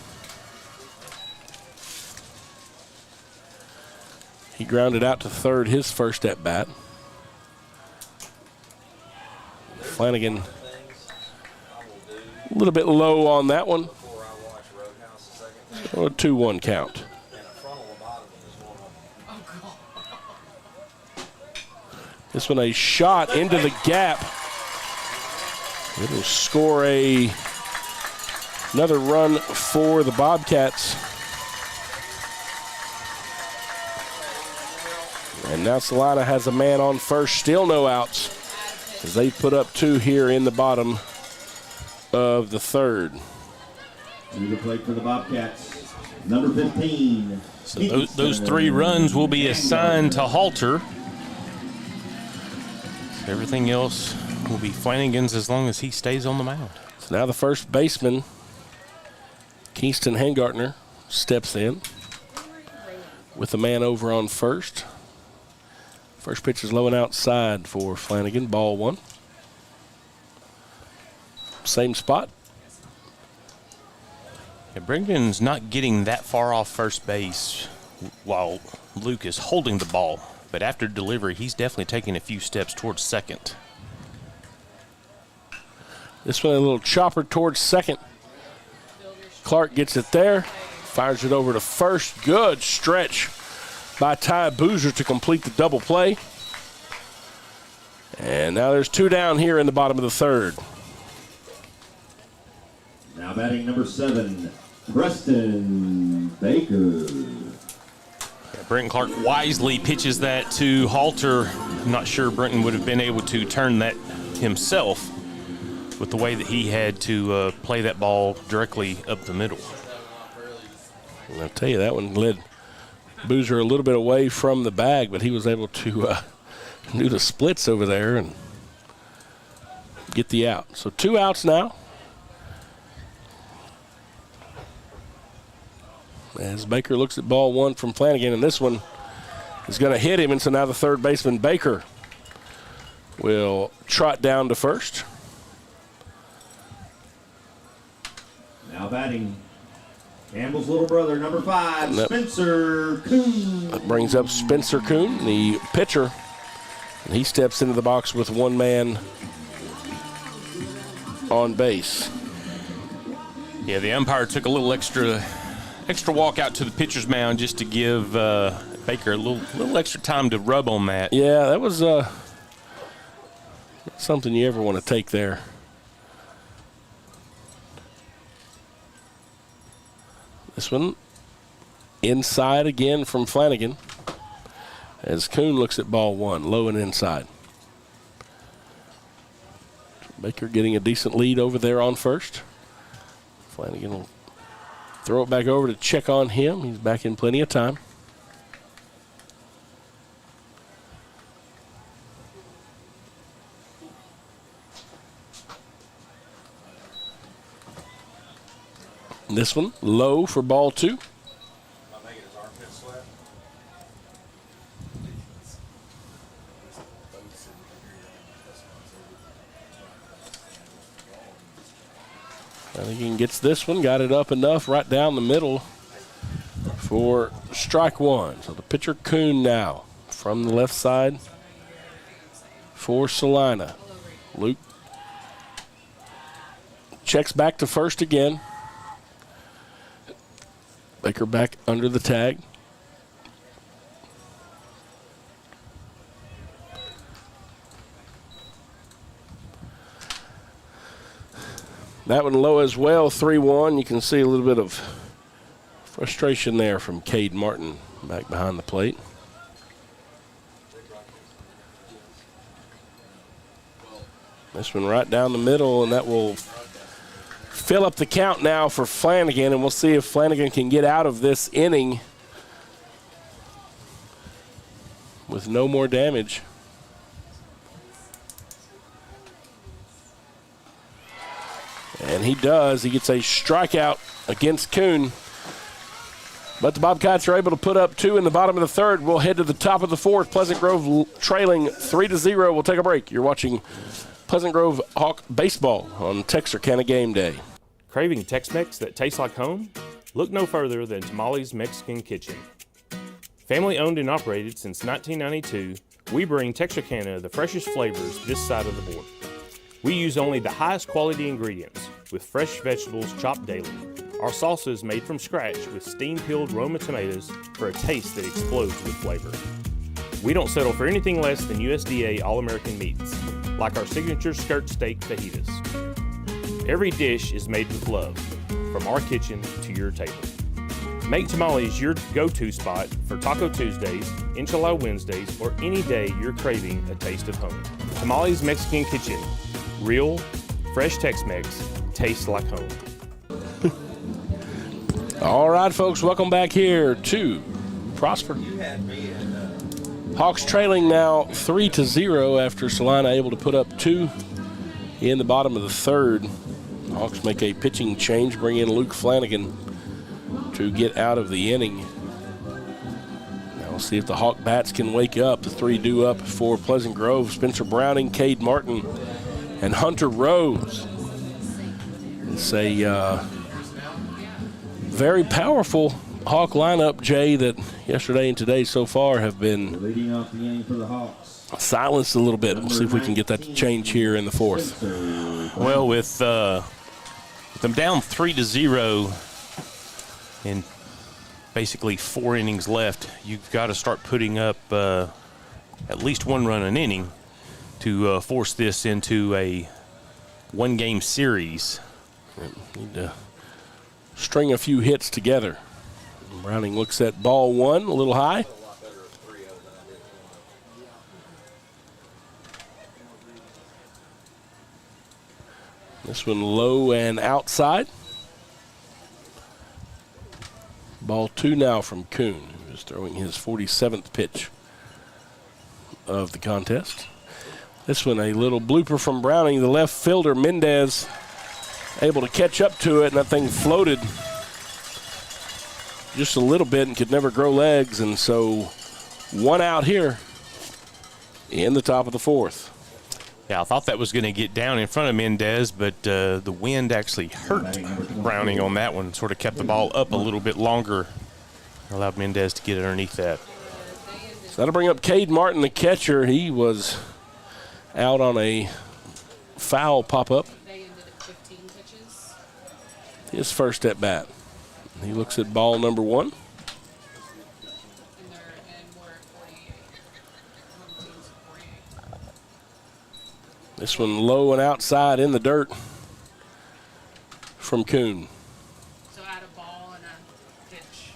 He grounded out to third his first at bat. Flanagan a little bit low on that one. So a 2-1 count. This one a shot into the gap. It'll score another run for the Bobcats. And now Celina has a man on first, still no outs, as they put up 2 here in the bottom of the third. New play for the Bobcats, number 15. So those 3 runs will be assigned to Halter. Everything else will be Flanagan's as long as he stays on the mound. So now the first baseman, Kingston Hengartner, steps in with the man over on first. First pitch is low and outside for Flanagan, ball 1. Same spot. Yeah, Brendan's not getting that far off first base while Luke is holding the ball. But after delivery, he's definitely taking a few steps towards second. This one a little chopper towards second. Clark gets it there, fires it over to first. Good stretch by Ty Boozer to complete the double play. And now there's 2 down here in the bottom of the third. Now batting number 7, Preston Baker. Brenton Clark wisely pitches that to Halter. I'm not sure Brenton would have been able to turn that himself with the way that he had to play that ball directly up the middle. And I'll tell you, that one led Boozer a little bit away from the bag, but he was able to do the splits over there and get the out. So 2 outs now. As Baker looks at ball 1 from Flanagan, and this one is going to hit him, and so now the third baseman, Baker, will trot down to first. Now batting Campbell's little brother, number 5, Spencer Kuhn. That brings up Spencer Kuhn, the pitcher, and he steps into the box with 1 man on base. Yeah, the umpire took a little extra walk out to the pitcher's mound just to give Baker a little extra time to rub on that. Yeah, that was not something you ever want to take there. This one inside again from Flanagan as Kuhn looks at ball 1, low and inside. Baker getting a decent lead over there on first. Flanagan will throw it back over to check on him. He's back in plenty of time. This one low for ball 2. Flanagan gets this one, got it up enough right down the middle for strike 1. So the pitcher Kuhn now from the left side for Celina. Luke checks back to first again. Baker back under the tag. That one low as well, 3-1. You can see a little bit of frustration there from Cade Martin back behind the plate. This one right down the middle, and that will fill up the count now for Flanagan, and we'll see if Flanagan can get out of this inning with no more damage. And he does. He gets a strikeout against Kuhn. But the Bobcats are able to put up 2 in the bottom of the third. We'll head to the top of the fourth. Pleasant Grove trailing 3-0. We'll take a break. You're watching Pleasant Grove Hawk Baseball on Texarkana Game Day. Craving Tex-Mex that tastes like home? Look no further than Tamales Mexican Kitchen. Family owned and operated since 1992, we bring Texarkana the freshest flavors this side of the border. We use only the highest quality ingredients with fresh vegetables chopped daily. Our salsa is made from scratch with steam-peeled Roma tomatoes for a taste that explodes with flavor. We don't settle for anything less than USDA All-American meats, like our signature skirt steak fajitas. Every dish is made with love, from our kitchen to your table. Make tamales your go-to spot for Taco Tuesdays, Enchilada Wednesdays, or any day you're craving a taste of home. Tamales Mexican Kitchen. Real, fresh Tex-Mex, tastes like home. All right, folks, welcome back here to Prosper. Hawks trailing now 3-0 after Celina able to put up 2 in the bottom of the third. Hawks make a pitching change, bring in Luke Flanagan to get out of the inning. Now we'll see if the Hawk bats can wake up. The 3 due up for Pleasant Grove. Spencer Browning, Cade Martin, and Hunter Rose. It's a very powerful Hawk lineup, Jay, that yesterday and today so far have been Leading off the inning for the Hawks. silenced a little bit. We'll see if we can get that to change here in the fourth. Well, with them down 3-0 and basically 4 innings left, you've got to start putting up at least 1 run an inning to force this into a 1-game series. Need to string a few hits together. Browning looks at ball 1, a little high. This one low and outside. Ball 2 now from Kuhn, who is throwing his 47th pitch of the contest. This one a little blooper from Browning. The left fielder, Mendez, able to catch up to it, and that thing floated just a little bit and could never grow legs, and so 1 out here in the top of the fourth. Yeah, I thought that was going to get down in front of Mendez, but the wind actually hurt Browning on that one, sort of kept the ball up a little bit longer, allowed Mendez to get underneath that. So that'll bring up Cade Martin, the catcher. He was out on a foul pop-up. His first at bat. He looks at ball number 1. This one low and outside in the dirt from Kuhn. So add a ball and a pitch.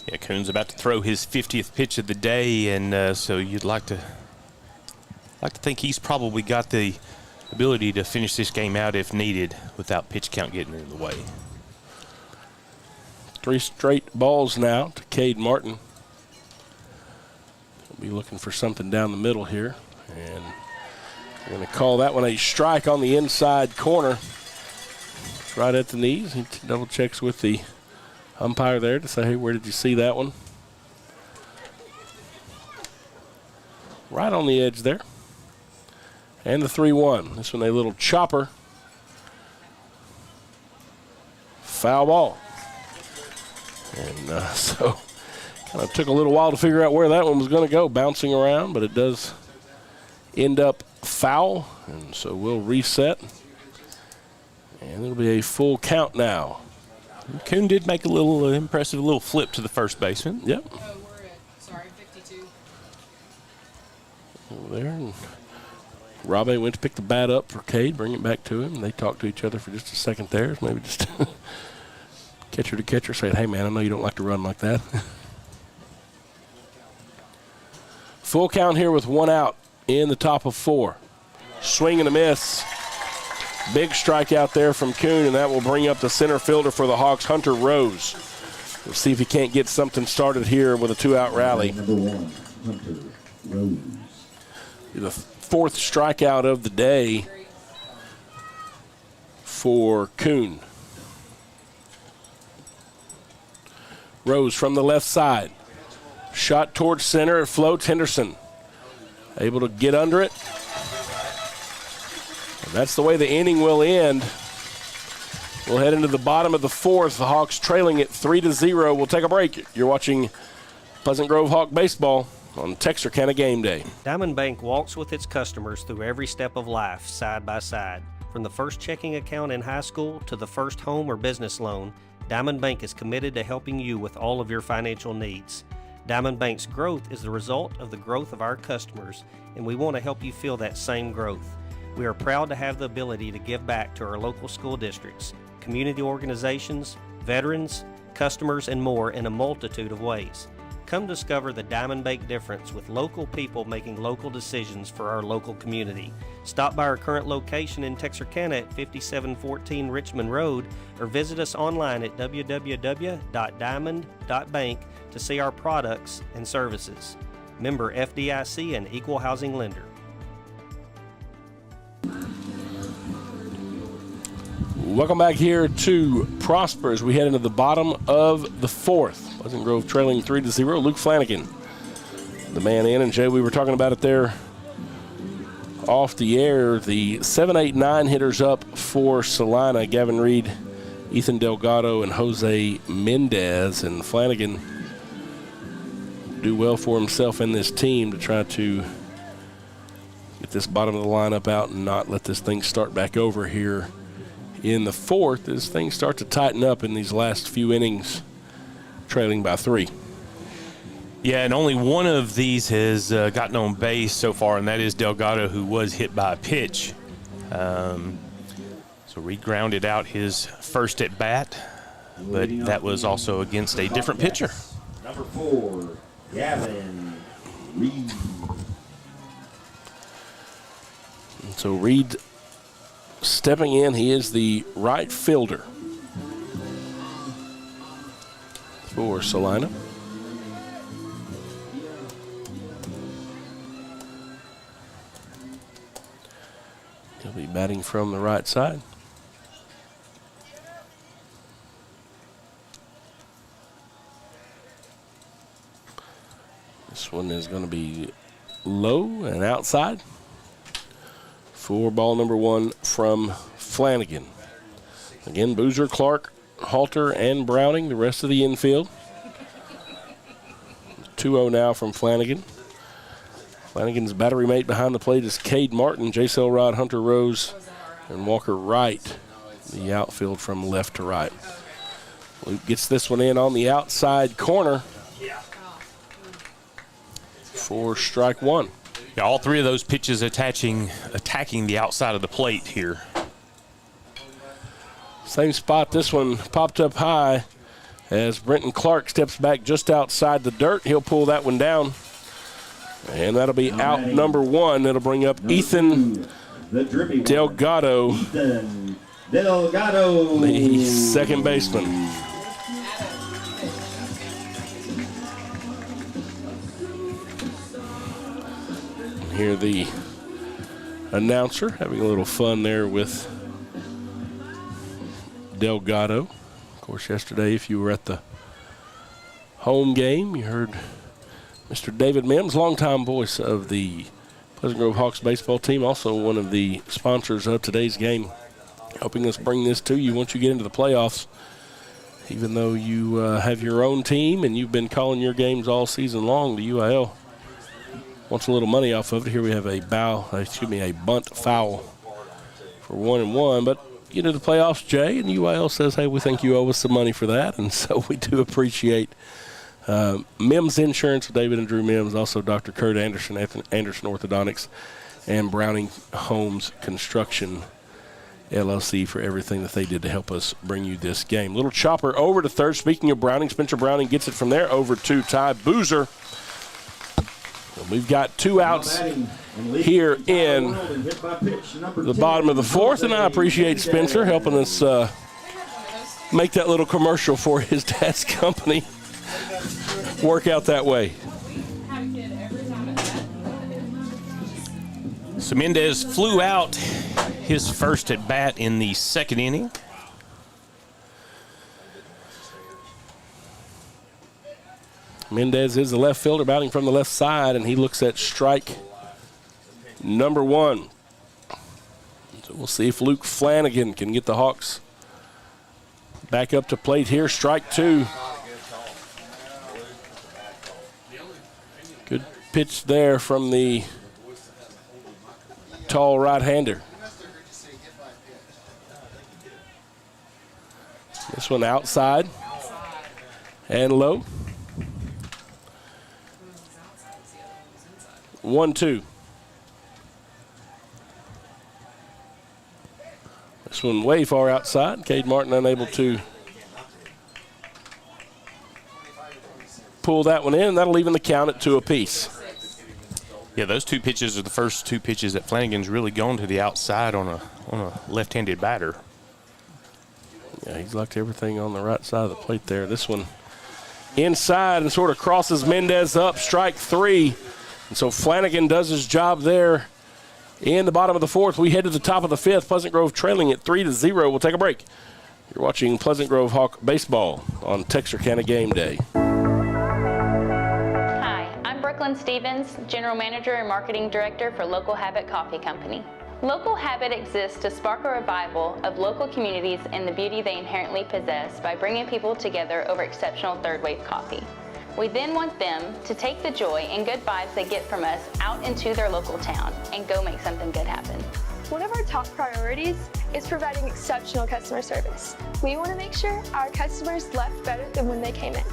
Yeah, Kuhn's about to throw his 50th pitch of the day, and so you'd like to think he's probably got the ability to finish this game out if needed without pitch count getting in the way. 3 straight balls now to Cade Martin. He'll be looking for something down the middle here, and we're going to call that one a strike on the inside corner. It's right at the knees. He double checks with the umpire there to say, hey, where did you see that one? Right on the edge there. And the 3-1. This one a little chopper. Foul ball. And so kind of took a little while to figure out where that one was going to go, bouncing around, but it does end up foul, and so we'll reset. And it'll be a full count now. Kuhn did make a little impressive little flip to the first baseman. Yep. Oh, we're at, 52. Over there. And Robbie went to pick the bat up for Cade, bring it back to him. They talked to each other for just a second there, maybe just catcher to catcher saying, hey, man, I know you don't like to run like that. Full count here with 1 out in the top of 4. Swing and a miss. Big strikeout there from Kuhn, and that will bring up the center fielder for the Hawks, Hunter Rose. We'll see if he can't get something started here with a 2-out rally. Number 1, Hunter Rose. The 4th strikeout of the day for Kuhn. Rose from the left side. Shot towards center. It floats. Henderson able to get under it. And that's the way the inning will end. We'll head into the bottom of the 4th. The Hawks trailing it 3-0. We'll take a break. You're watching Pleasant Grove Hawk Baseball on Texarkana Game Day. Diamond Bank walks with its customers through every step of life, side by side. From the first checking account in high school to the first home or business loan, Diamond Bank is committed to helping you with all of your financial needs. Diamond Bank's growth is the result of the growth of our customers, and we want to help you feel that same growth. We are proud to have the ability to give back to our local school districts, community organizations, veterans, customers, and more in a multitude of ways. Come discover the Diamond Bank difference with local people making local decisions for our local community. Stop by our current location in Texarkana at 5714 Richmond Road or visit us online at www.diamond.bank to see our products and services. Member FDIC and Equal Housing Lender. Welcome back here to Prosper as we head into the bottom of the fourth. Pleasant Grove trailing 3-0. Luke Flanagan, the man in. And Jay, we were talking about it there off the air. The 7, 8, 9 hitters up for Celina: Gavin Reed, Ethan Delgado, and Jose Mendez. And Flanagan do well for himself and this team to try to get this bottom of the lineup out and not let this thing start back over here in the fourth as things start to tighten up in these last few innings, trailing by 3. Yeah, and only one of these has gotten on base so far, and that is Delgado, who was hit by a pitch. So Reed grounded out his first at bat, but that was also against a different pitcher. Number 4, Gavin Reed. So Reed stepping in, he is the right fielder for Celina. He'll be batting from the right side. This one is going to be low and outside for ball number 1 from Flanagan. Again, Boozer, Clark, Halter, and Browning, the rest of the infield. 2-0 now from Flanagan. Flanagan's battery mate behind the plate is Cade Martin, Jace Elrod, Hunter Rose, and Walker Wright, the outfield from left to right. Luke gets this one in on the outside corner for strike 1. Yeah, all 3 of those pitches attacking the outside of the plate here. Same spot, this one popped up high as Brenton Clark steps back just outside the dirt. He'll pull that one down, and that'll be out number 1. It'll bring up Ethan Delgado, the second baseman. Hear the announcer having a little fun there with Delgado. Of course, yesterday, if you were at the home game, you heard Mr. David Mims, longtime voice of the Pleasant Grove Hawks baseball team, also one of the sponsors of today's game, helping us bring this to you once you get into the playoffs. Even though you have your own team and you've been calling your games all season long, the UIL wants a little money off of it. Here we have a bunt foul for 1-1. But you know the playoffs, Jay, and UIL says, hey, we think you owe us some money for that. And so we do appreciate Mims Insurance with David and Drew Mims, also Dr. Kurt Anderson, Anderson Orthodontics, and Browning Homes Construction LLC for everything that they did to help us bring you this game. Little chopper over to third. Speaking of Browning, Spencer Browning gets it from there over to Ty Boozer. We've got 2 outs here in the bottom of the fourth, and I appreciate Spencer helping us make that little commercial for his dad's company work out that way. So Mendez flew out his first at bat in the second inning. Mendez is the left fielder batting from the left side, and he looks at strike number 1. So we'll see if Luke Flanagan can get the Hawks back up to plate here. Strike 2. Good pitch there from the tall right-hander. This one outside and low. 1-2. This one way far outside. Cade Martin unable to pull that one in. That'll even the count at 2 apiece. Yeah, those 2 pitches are the first 2 pitches that Flanagan's really gone to the outside on a left-handed batter. Yeah, he's left everything on the right side of the plate there. This one inside and sort of crosses Mendez up, strike 3. And so Flanagan does his job there in the bottom of the 4th. We head to the top of the 5th. Pleasant Grove trailing at 3-0. We'll take a break. You're watching Pleasant Grove Hawk Baseball on Texarkana Game Day. Brooklyn Stevens, General Manager and Marketing Director for Local Habit Coffee Company. Local Habit exists to spark a revival of local communities and the beauty they inherently possess by bringing people together over exceptional third-wave coffee. We then want them to take the joy and good vibes they get from us out into their local town and go make something good happen. One of our top priorities is providing exceptional customer service. We want to make sure our customers left better than when they came in.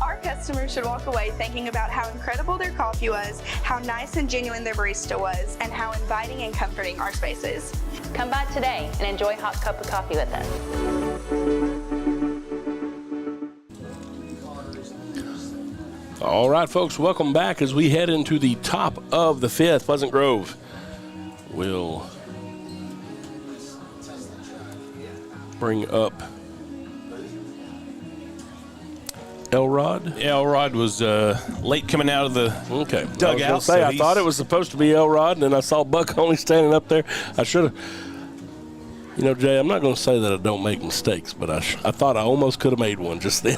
Our customers should walk away thinking about how incredible their coffee was, how nice and genuine their barista was, and how inviting and comforting our space is. Come by today and enjoy a hot cup of coffee with us. All right, folks, welcome back as we head into the top of the 5th. Pleasant Grove will bring up Elrod. Elrod was late coming out of the dugout. I thought it was supposed to be Elrod, and then I saw Buck only standing up there. I should have. You know, Jay, I'm not going to say that I don't make mistakes, but I thought I almost could have made one just then.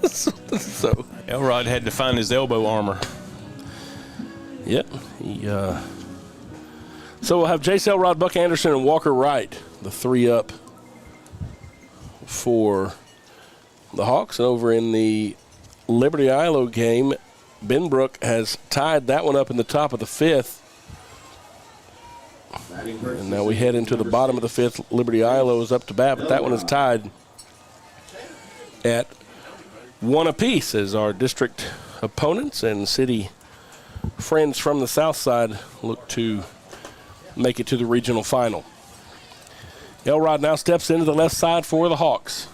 So Elrod had to find his elbow armor. Yep. So we'll have Jace Elrod, Buck Anderson, and Walker Wright, the 3 up for the Hawks. Over in the Liberty Ilo game, Benbrook has tied that one up in the top of the 5th. And now we head into the bottom of the 5th. Liberty Ilo is up to bat, but that one is tied at 1 apiece as our district opponents and city friends from the south side look to make it to the regional final. Elrod now steps into the left side for the Hawks.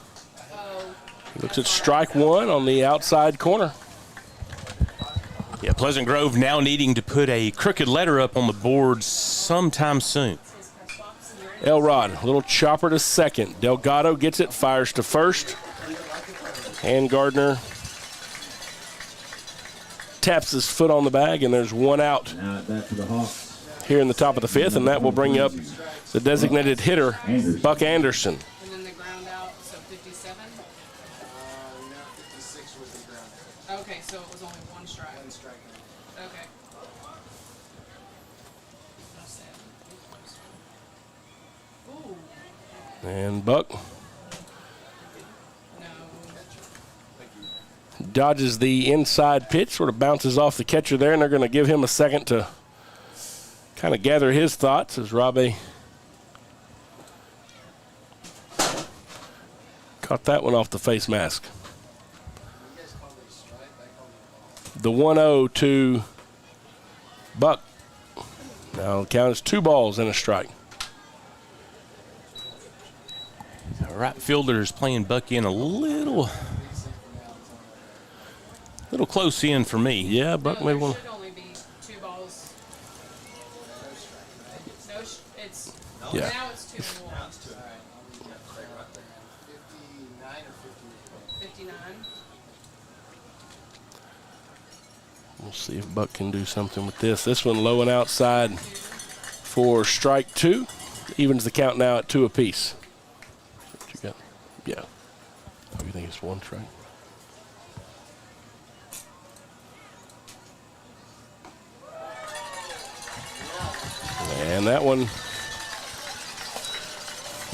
He looks at strike 1 on the outside corner. Yeah, Pleasant Grove now needing to put a crooked letter up on the board sometime soon. Elrod, a little chopper to second. Delgado gets it, fires to first. And Gardner taps his foot on the bag, and there's 1 out here in the top of the 5th, and that will bring up the designated hitter, Buck Anderson. And then the ground out, so 57? No, 56 was the ground out. Okay, so it was only 1 strike. 1 strike. Okay. Ooh. And Buck dodges the inside pitch, sort of bounces off the catcher there, and they're going to give him a second to kind of gather his thoughts as Robbie caught that one off the face mask. The 1-0 to Buck. Now the count is 2 balls and a strike. Right fielder is playing Buck in a little close in for me. Yeah, Buck may want. Should only be 2 balls. No, it's Yeah. Now it's 2 and 1. 59. We'll see if Buck can do something with this. This one low and outside for strike 2. Evens the count now at 2 apiece. What you got? Yeah. Oh, you think it's 1 strike? And that one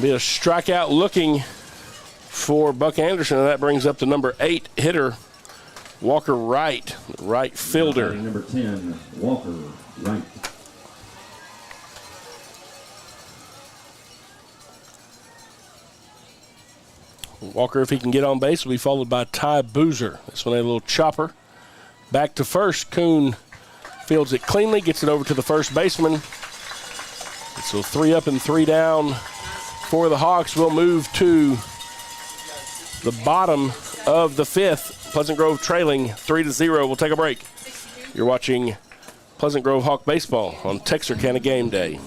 be a strikeout looking for Buck Anderson, and that brings up the number 8 hitter, Walker Wright, right fielder. Number 10, Walker Wright. Walker, if he can get on base, will be followed by Ty Boozer. This one a little chopper. Back to first. Kuhn fields it cleanly, gets it over to the first baseman. So 3 up and 3 down for the Hawks. We'll move to the bottom of the 5th. Pleasant Grove trailing 3-0. We'll take a break. You're watching Pleasant Grove Hawk Baseball on Texarkana Game Day.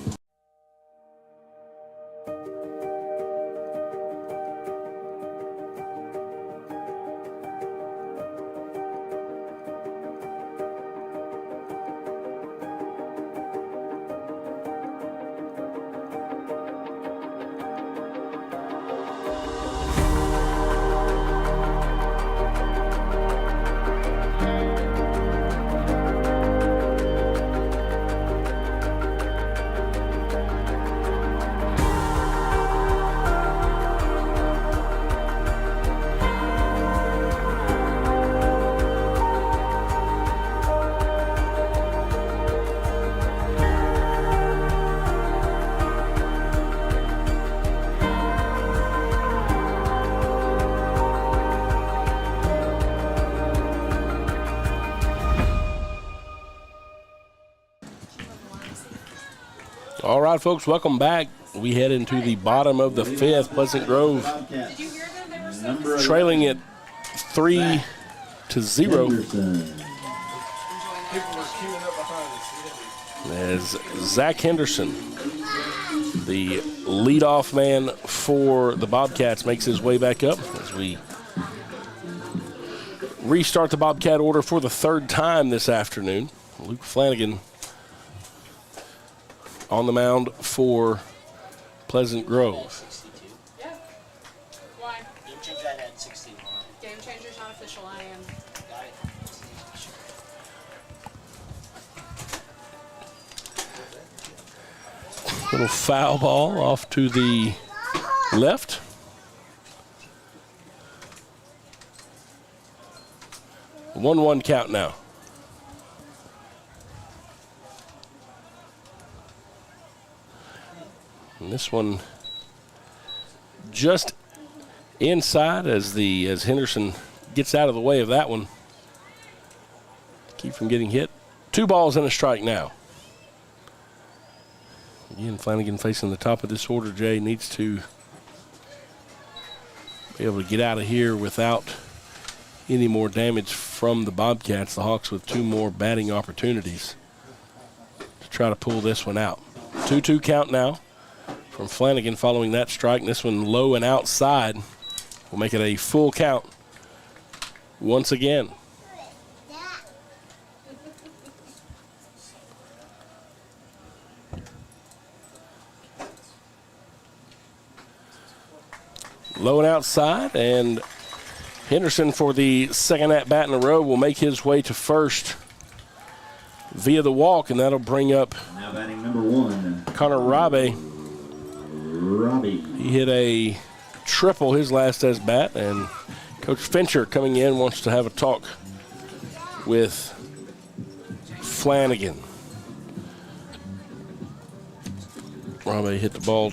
All right, folks, welcome back. We head into the bottom of the 5th. Pleasant Grove trailing it 3-0. As Zach Henderson, the leadoff man for the Bobcats, makes his way back up as we restart the Bobcat order for the 3rd time this afternoon. Luke Flanagan on the mound for Pleasant Grove. Yeah. Why? Game changer, I had 16. Game changer's not official, I am. Little foul ball off to the left. A 1-1 count now. And this one just inside as Henderson gets out of the way of that one. Keep from getting hit. 2 balls and a strike now. Again, Flanagan facing the top of this order. Jay needs to be able to get out of here without any more damage from the Bobcats. The Hawks with 2 more batting opportunities to try to pull this one out. 2-2 count now from Flanagan following that strike. And this one low and outside will make it a full count once again. Low and outside, and Henderson for the 2nd at-bat in a row will make his way to first via the walk, and that'll bring up now batting number 1, Connor Robbie. He hit a triple his last at-bat, and Coach Fincher coming in wants to have a talk with Flanagan. Robbie hit the ball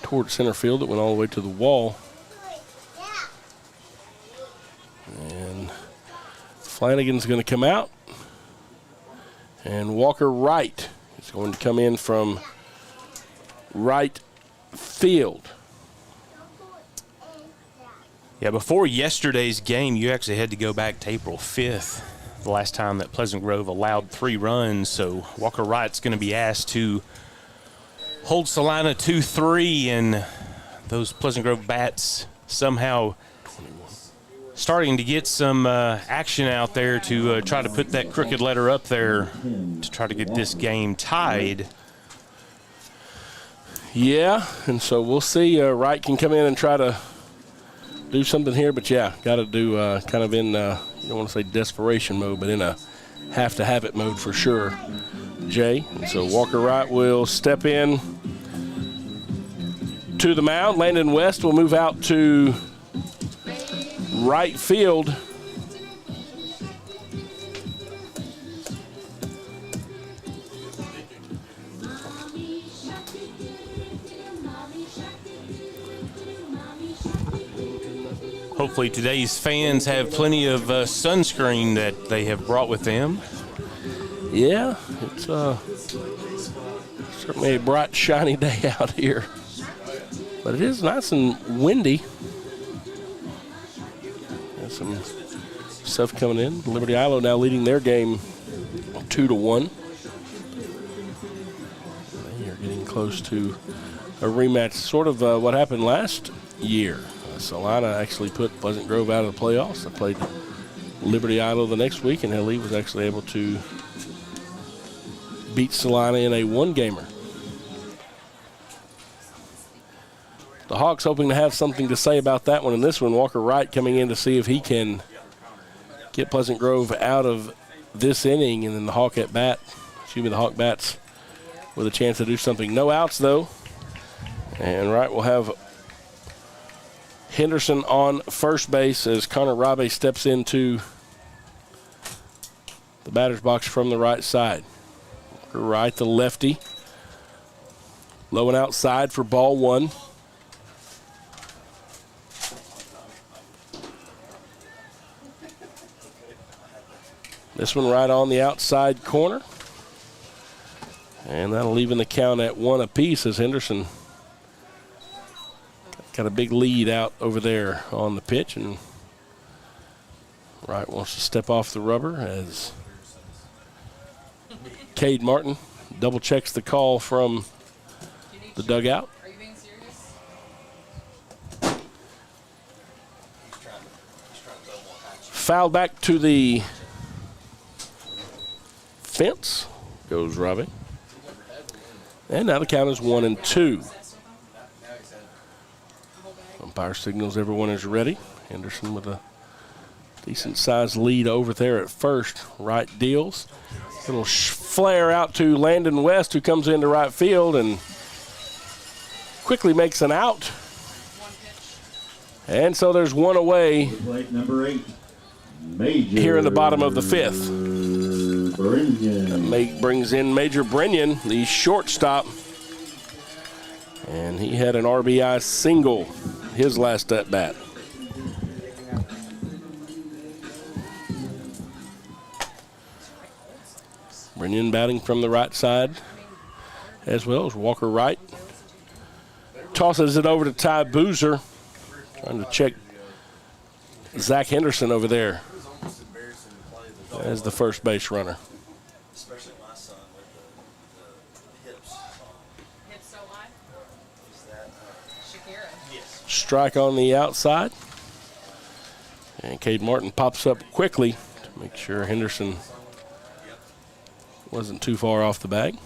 toward center field. It went all the way to the wall. And Flanagan's going to come out. And Walker Wright is going to come in from right field. Yeah, before yesterday's game, you actually had to go back to April 5th, the last time that Pleasant Grove allowed 3 runs. So Walker Wright's going to be asked to hold Celina 2-3, and those Pleasant Grove bats somehow starting to get some action out there to try to put that crooked letter up there to try to get this game tied. Yeah, and so we'll see. Wright can come in and try to do something here, but yeah, got to do kind of in, you don't want to say desperation mode, but in a have-to-have-it mode for sure, Jay. And so Walker Wright will step in to the mound. Landon West will move out to right field. Hopefully today's fans have plenty of sunscreen that they have brought with them. Yeah, it's certainly a bright, shiny day out here. But it is nice and windy. There's some stuff coming in. Liberty Ilo now leading their game 2-1. They are getting close to a rematch, sort of what happened last year. Celina actually put Pleasant Grove out of the playoffs. They played Liberty Ilo the next week, and Lee was actually able to beat Celina in a one-gamer. The Hawks hoping to have something to say about that one. In this one, Walker Wright coming in to see if he can get Pleasant Grove out of this inning, and then the Hawk Bats with a chance to do something. No outs, though. And Wright will have Henderson on first base as Connor Rabe steps into the batter's box from the right side. Walker Wright, the lefty. Low and outside for ball one. This one right on the outside corner. And that'll even the count at 1 apiece as Henderson got a big lead out over there on the pitch. And Wright wants to step off the rubber as Cade Martin double checks the call from the dugout. Are you being serious? Foul back to the fence goes Robbie. And now the count is 1-2. Umpire signals everyone is ready. Henderson with a decent sized lead over there at first. Right deals. Little flare out to Landon West, who comes into right field and quickly makes an out. And so there's one away. Plate number 8. Major here in the bottom of the fifth. Brenyan. Brings in Major Brenyan, the shortstop. And he had an RBI single his last at bat. Brenyan batting from the right side as well as Walker Wright. Tosses it over to Ty Boozer. Trying to check Zach Henderson over there as the first base runner. Especially my son with the hips. Hips so high? Is that Shakira? Yes. Strike on the outside. And Cade Martin pops up quickly to make sure Henderson wasn't too far off the bag.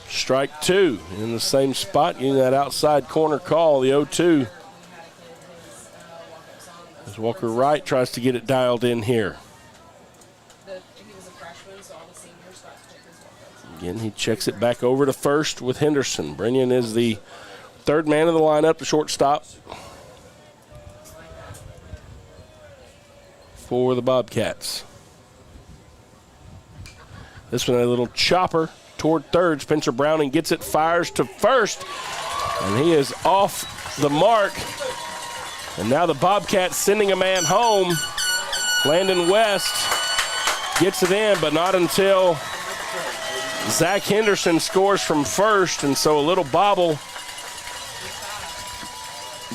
Strike 2 in the same spot, getting that outside corner call, the 0-2. As Walker Wright tries to get it dialed in here. Again, he checks it back over to first with Henderson. Brenyan is the third man of the lineup, the shortstop for the Bobcats. This one a little chopper toward third. Spencer Browning gets it, fires to first, and he is off the mark. And now the Bobcats sending a man home. Landon West gets it in, but not until Zach Henderson scores from first, and so a little bobble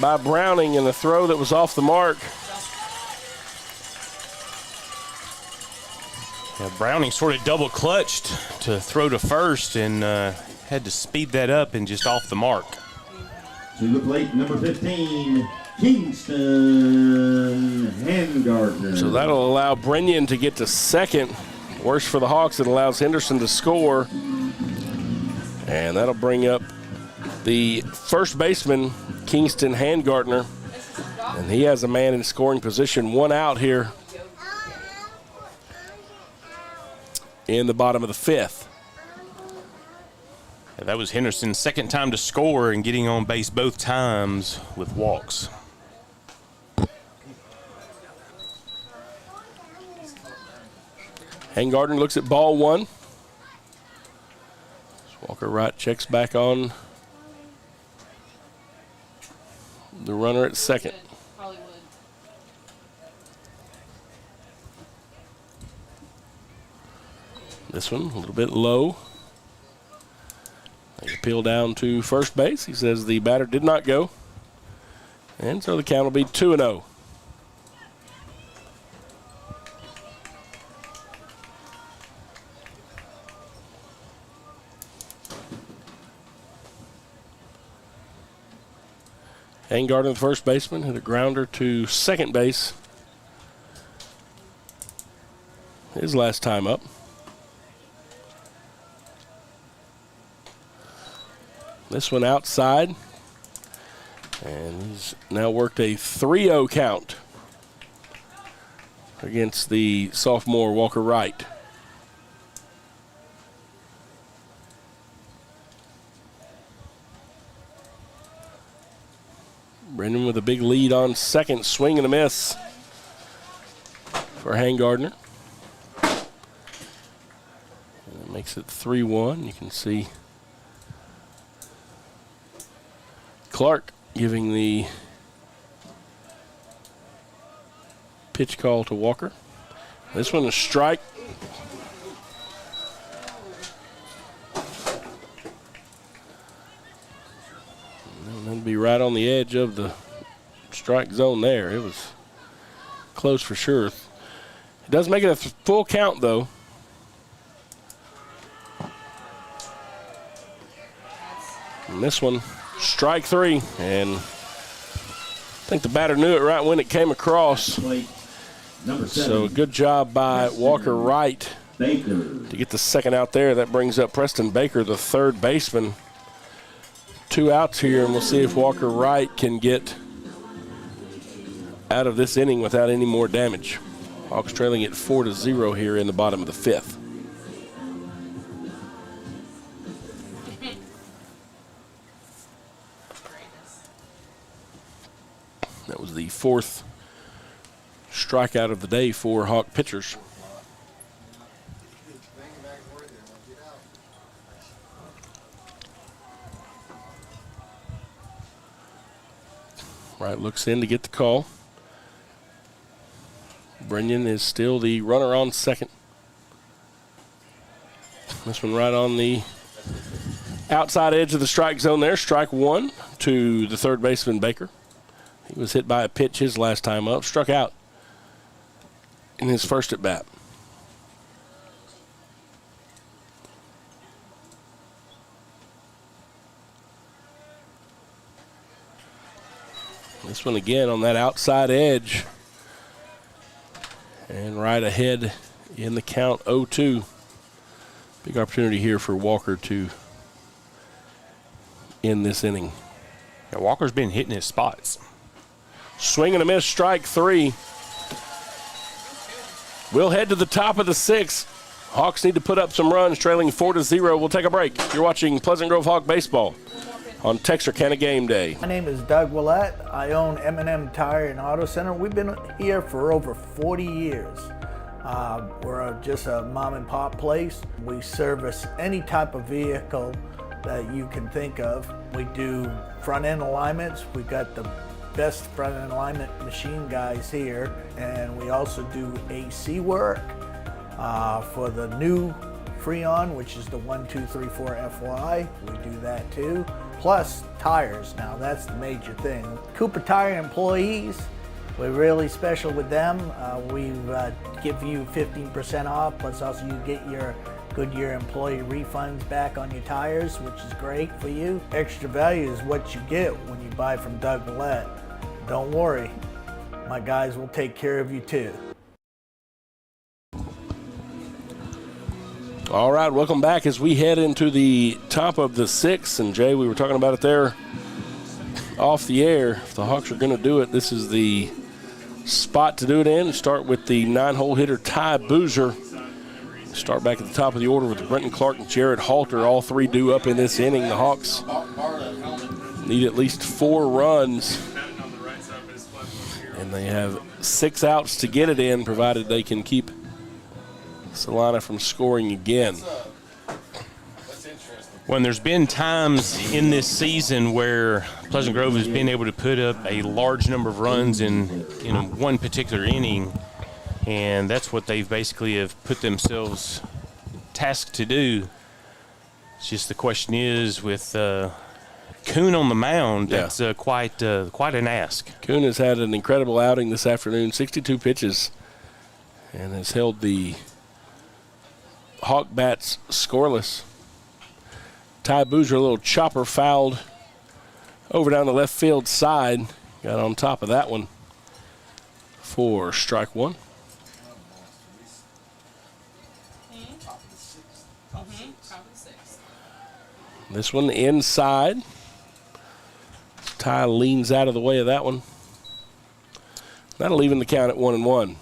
by Browning and a throw that was off the mark. Yeah, Browning sort of double clutched to throw to first and had to speed that up and just off the mark. To the plate, number 15, Kingston Handgardner. So that'll allow Brenyan to get to second. Worse for the Hawks, it allows Henderson to score. And that'll bring up the first baseman, Kingston Handgardner. And he has a man in scoring position, one out here in the bottom of the fifth. Yeah, that was Henderson's second time to score and getting on base both times with walks. Handgardner looks at ball one. Walker Wright checks back on the runner at second. This one a little bit low. They appeal down to first base. He says the batter did not go. And so the count will be 2-0. Hangard, the first baseman, hit a grounder to second base. His last time up. This one outside. And he's now worked a 3-0 count against the sophomore Walker Wright. Brendan with a big lead on second, swing and a miss for Hangardner. And it makes it 3-1. You can see Clark giving the pitch call to Walker. This one a strike. That'll be right on the edge of the strike zone there. It was close for sure. It does make it a full count, though. And this one, strike 3. And I think the batter knew it right when it came across. So good job by Walker Wright to get the second out there. That brings up Preston Baker, the third baseman. 2 outs here, and we'll see if Walker Wright can get out of this inning without any more damage. Hawks trailing it 4-0 here in the bottom of the 5th. That was the 4th strikeout of the day for Hawk pitchers. Wright looks in to get the call. Brennan is still the runner on second. This one right on the outside edge of the strike zone there. Strike 1 to the third baseman, Baker. He was hit by a pitch his last time up. Struck out in his first at bat. This one again on that outside edge. And right ahead in the count, 0-2. Big opportunity here for Walker to end this inning. Yeah, Walker's been hitting his spots. Swing and a miss, strike 3. We'll head to the top of the 6th. Hawks need to put up some runs, trailing 4-0. We'll take a break. You're watching Pleasant Grove Hawk Baseball on Texarkana Game Day. My name is Doug Willett. I own M&M Tire and Auto Center. We've been here for over 40 years. We're just a mom and pop place. We service any type of vehicle that you can think of. We do front end alignments. We got the best front end alignment machine guys here. And we also do AC work for the new Freon, which is the 1234 FY. We do that too. Plus tires. Now that's the major thing. Cooper Tire employees, we're really special with them. We give you 15% off, plus also you get your Goodyear employee refunds back on your tires, which is great for you. Extra value is what you get when you buy from Doug Willett. Don't worry, my guys will take care of you too. All right, welcome back as we head into the top of the 6th. And Jay, we were talking about it there off the air. If the Hawks are going to do it, this is the spot to do it in. Start with the 9-hole hitter Ty Boozer. Start back at the top of the order with Brenton Clark and Jared Halter. All 3 due up in this inning. The Hawks need at least 4 runs. And they have 6 outs to get it in, provided they can keep Celina from scoring again. When there's been times in this season where Pleasant Grove has been able to put up a large number of runs in one particular inning, and that's what they've basically have put themselves task to do. It's just the question is with Kuhn on the mound, that's quite an ask. Kuhn has had an incredible outing this afternoon, 62 pitches, and has held the Hawk bats scoreless. Ty Boozer, a little chopper fouled over down the left field side. Got on top of that one for strike one. This one inside. Ty leans out of the way of that one. That'll even the count at 1-1.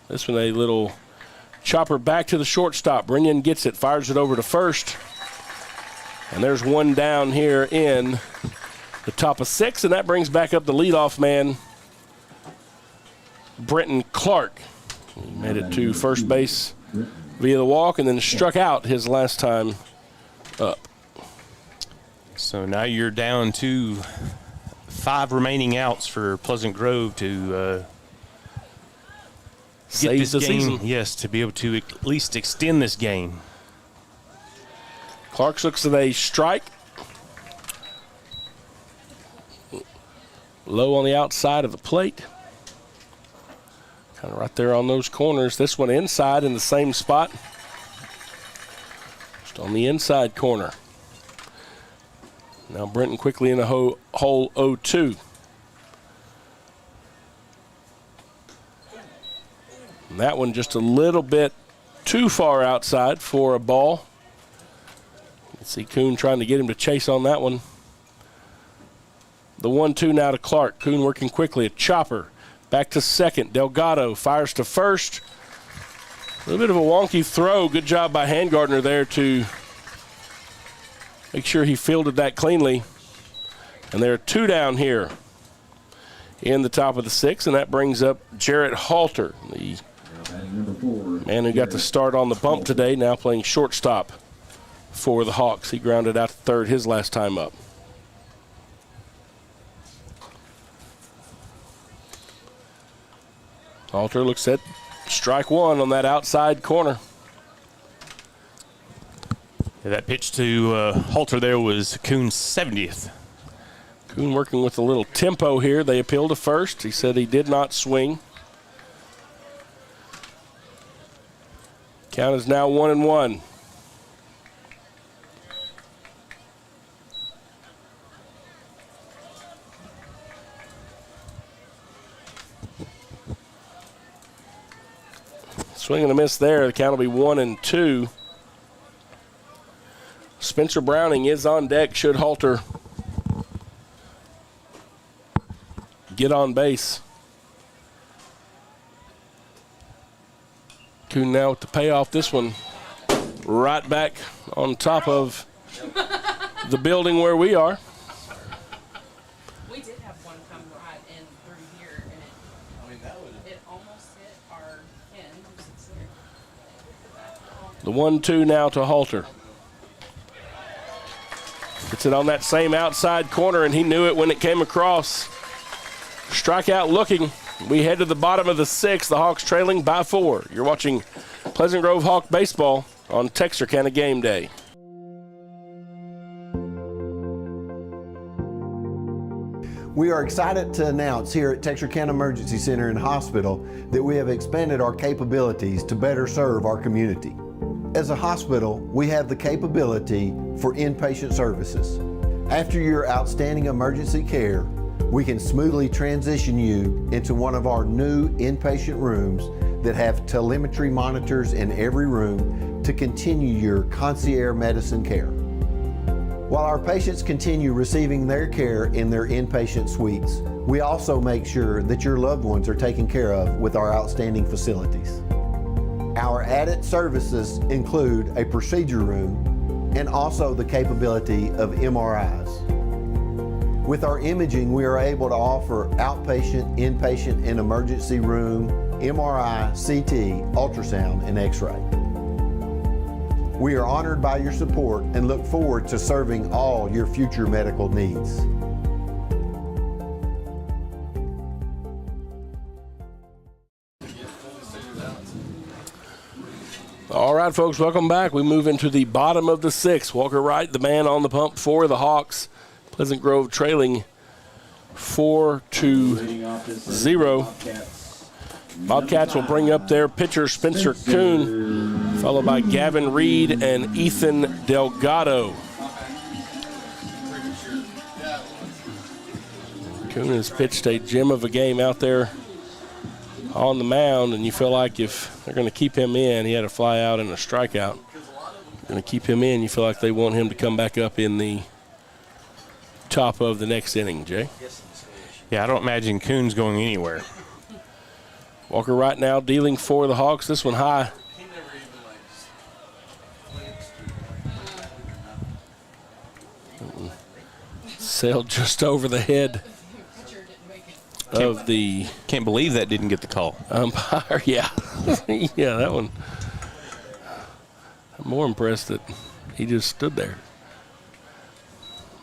This one a little chopper back to the shortstop. Brennan gets it, fires it over to first. And there's one down here in the top of 6, and that brings back up the leadoff man, Brenton Clark. He made it to first base via the walk and then struck out his last time up. So now you're down to 5 remaining outs for Pleasant Grove to get this game. Season. Yes, to be able to at least extend this game. Clark looks at a strike. Low on the outside of the plate. Kind of right there on those corners. This one inside in the same spot. Just on the inside corner. Now Brenton quickly in the hole 0-2. And that one just a little bit too far outside for a ball. Let's see Kuhn trying to get him to chase on that one. The 1-2 now to Clark. Kuhn working quickly. A chopper. Back to second. Delgado fires to first. A little bit of a wonky throw. Good job by Handgardner there to make sure he fielded that cleanly. And there are 2 down here in the top of the 6, and that brings up Jarrett Halter, the man who got the start on the bump today, now playing shortstop for the Hawks. He grounded out to third his last time up. Halter looks at strike one on that outside corner. Yeah, that pitch to Halter there was Kuhn's 70th. Kuhn working with a little tempo here. They appealed to first. He said he did not swing. Count is now 1-1. Swing and a miss there. The count will be 1-2. Spencer Browning is on deck should Halter get on base. Kuhn now with the payoff. This one right back on top of the building where we are. We did have one come right in through here, and it almost hit our pin. The 1-2 now to Halter. Gets it on that same outside corner, and he knew it when it came across. Strikeout looking. We head to the bottom of the 6th. The Hawks trailing by 4. You're watching Pleasant Grove Hawk baseball on Texarkana Game Day. We are excited to announce here at Texarkana Emergency Center and Hospital that we have expanded our capabilities to better serve our community. As a hospital, we have the capability for inpatient services. After your outstanding emergency care, we can smoothly transition you into one of our new inpatient rooms that have telemetry monitors in every room to continue your concierge medicine care. While our patients continue receiving their care in their inpatient suites, we also make sure that your loved ones are taken care of with our outstanding facilities. Our added services include a procedure room and also the capability of MRIs. With our imaging, we are able to offer outpatient, inpatient, and emergency room, MRI, CT, ultrasound, and X-ray. We are honored by your support and look forward to serving all your future medical needs. right, folks, welcome back. We move into the bottom of the 6th. Walker Wright, the man on the pump for the Hawks. Pleasant Grove trailing 4-0. Bobcats will bring up their pitcher, Spencer Kuhn, followed by Gavin Reed and Ethan Delgado. Kuhn has pitched a gem of a game out there on the mound, and you feel like if they're going to keep him in, he had a fly out and a strikeout. Going to keep him in, you feel like they want him to come back up in the top of the next inning, Jay. Yeah, I don't imagine Kuhn's going anywhere. Walker right now dealing for the Hawks. This one high. Sailed just over the head of the... Can't believe that didn't get the call. Umpire, yeah. Yeah, that one. I'm more impressed that he just stood there.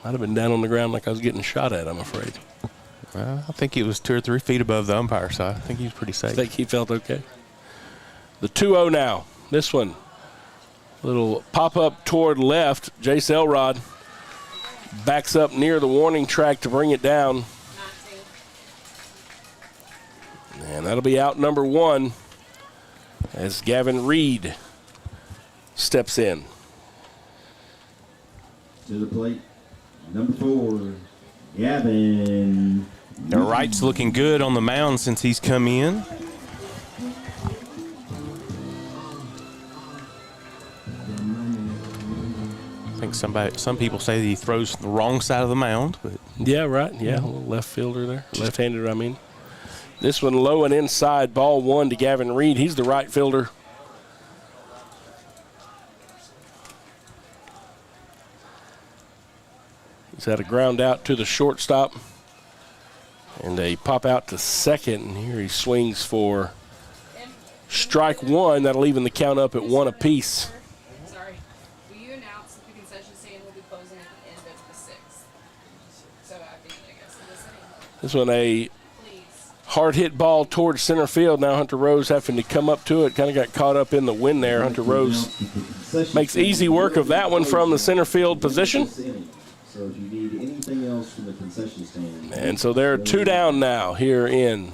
Might have been down on the ground like I was getting shot at, I'm afraid. I think it was 2 or 3 feet above the umpire, so I think he was pretty safe. I think he felt okay. The 2-0 now. This one, little pop-up toward left. Jace Elrod backs up near the warning track to bring it down. And that'll be out number 1 as Gavin Reed steps in. To the plate, number 4, Gavin. Now Wright's looking good on the mound since he's come in. I think some people say that he throws the wrong side of the mound, but yeah, right. Yeah, a little left fielder there, left-handed. I mean, this one low and inside. Ball 1 to Gavin Reed. He's the right fielder. He's had a ground out to the shortstop. And a pop out to second. And here he swings for strike 1. That'll even the count up at 1 apiece. Sorry. Will you announce that the concession stand will be closing at the end of the 6th? So I guess listening. This one a hard hit ball towards center field. Now Hunter Rose having to come up to it. Kind of got caught up in the wind there. Hunter Rose makes easy work of that one from the center field position. So if you need anything else from the concession stand. And so they're 2 down now here in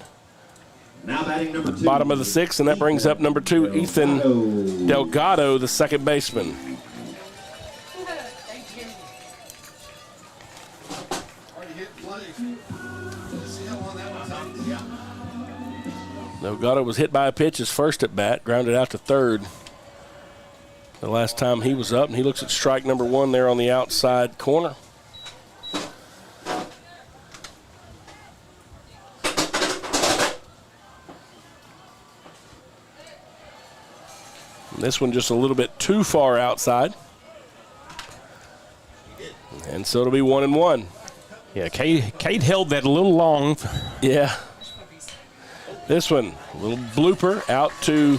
now batting number 2. Bottom of the 6th, and that brings up number 2, Ethan Delgado, the second baseman. Delgado was hit by a pitch his first at bat, grounded out to third the last time he was up, and he looks at strike number 1 there on the outside corner. This one just a little bit too far outside. And so it'll be 1-1. Yeah, Cade held that a little long. Yeah. This one, a little blooper out to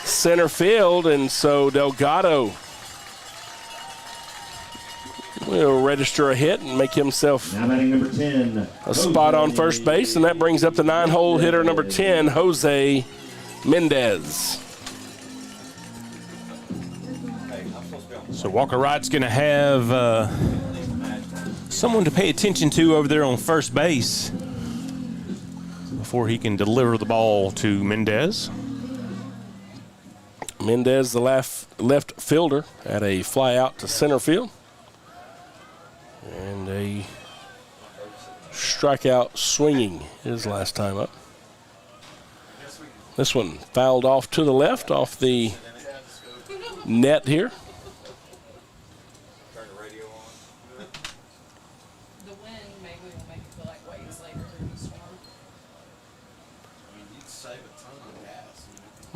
center field, and so Delgado will register a hit and make himself now batting number 10, a spot on first base, and that brings up the 9-hole hitter number 10, Jose Mendez. So Walker Wright's going to have someone to pay attention to over there on first base before he can deliver the ball to Mendez. Mendez, the left fielder, had a fly out to center field. And a strikeout swinging his last time up. This one fouled off to the left, off the net here.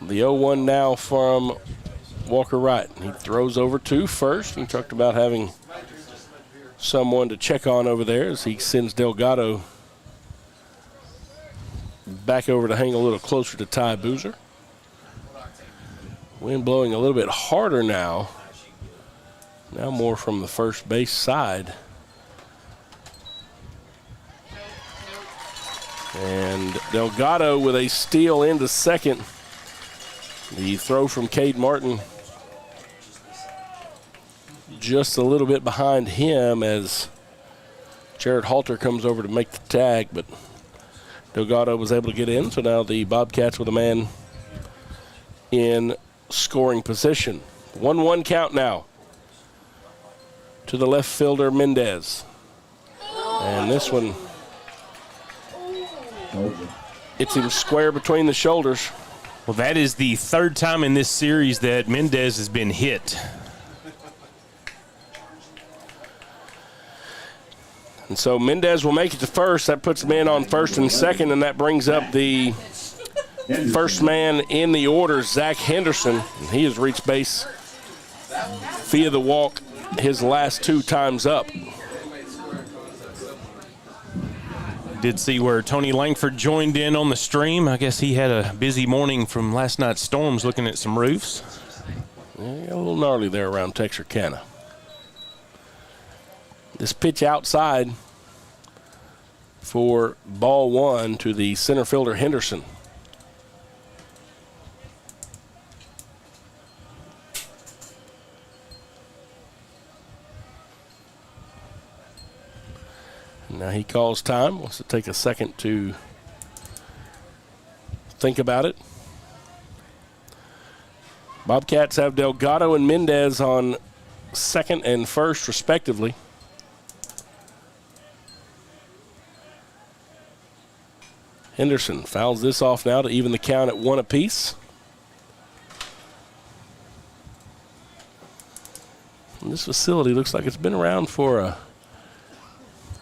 The 0-1 now from Walker Wright. He throws over to first. He talked about having someone to check on over there as he sends Delgado back over to hang a little closer to Ty Boozer. Wind blowing a little bit harder now. Now more from the first base side. And Delgado with a steal into second. The throw from Cade Martin just a little bit behind him as Jared Halter comes over to make the tag, but Delgado was able to get in, so now the Bobcats with a man in scoring position. 1-1 count now to the left fielder, Mendez. And this one, it's him square between the shoulders. Well, that is the third time in this series that Mendez has been hit. And so Mendez will make it to first. That puts him in on first and second, and that brings up the first man in the order, Zach Henderson. He has reached base via the walk his last 2 times up. Did see where Tony Langford joined in on the stream. I guess he had a busy morning from last night's storms looking at some roofs. Yeah, a little gnarly there around Texarkana. This pitch outside for ball 1 to the center fielder, Henderson. Now he calls time, wants to take a second to think about it. Bobcats have Delgado and Mendez on second and first, respectively. Henderson fouls this off now to even the count at 1 apiece. And this facility looks like it's been around for a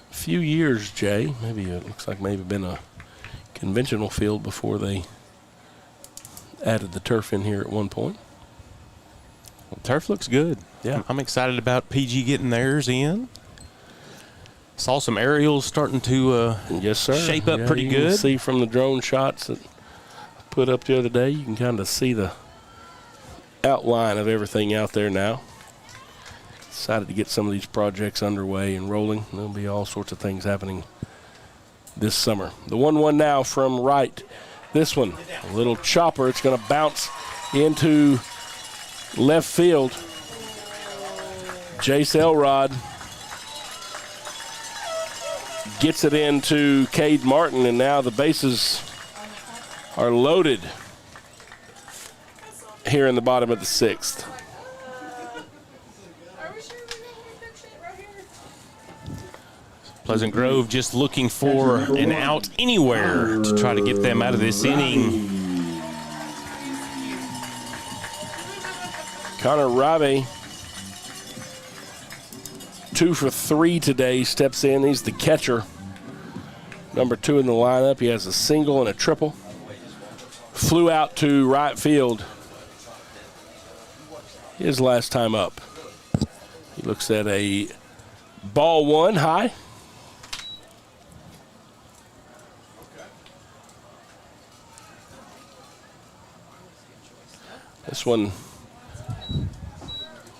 few years, Jay. Maybe it looks like maybe been a conventional field before they added the turf in here at one point. Well, turf looks good. Yeah. I'm excited about PG getting theirs in. Saw some aerials starting to yes, sir. Shape up pretty you good. Can see from the drone shots that I put up the other day, you can kind of see the outline of everything out there now. Excited to get some of these projects underway and rolling. There'll be all sorts of things happening this summer. The 1-1 now from right. This one, a little chopper. It's going to bounce into left field. Jace Elrod gets it into Cade Martin, and now the bases are loaded here in the bottom of the 6th. Pleasant Grove just looking for an out anywhere to try to get them out of this inning. Connor Rabe, 2 for 3 today, steps in. He's the catcher. Number 2 in the lineup. He has a single and a triple. Flew out to right field his last time up. He looks at a ball 1 high. This one,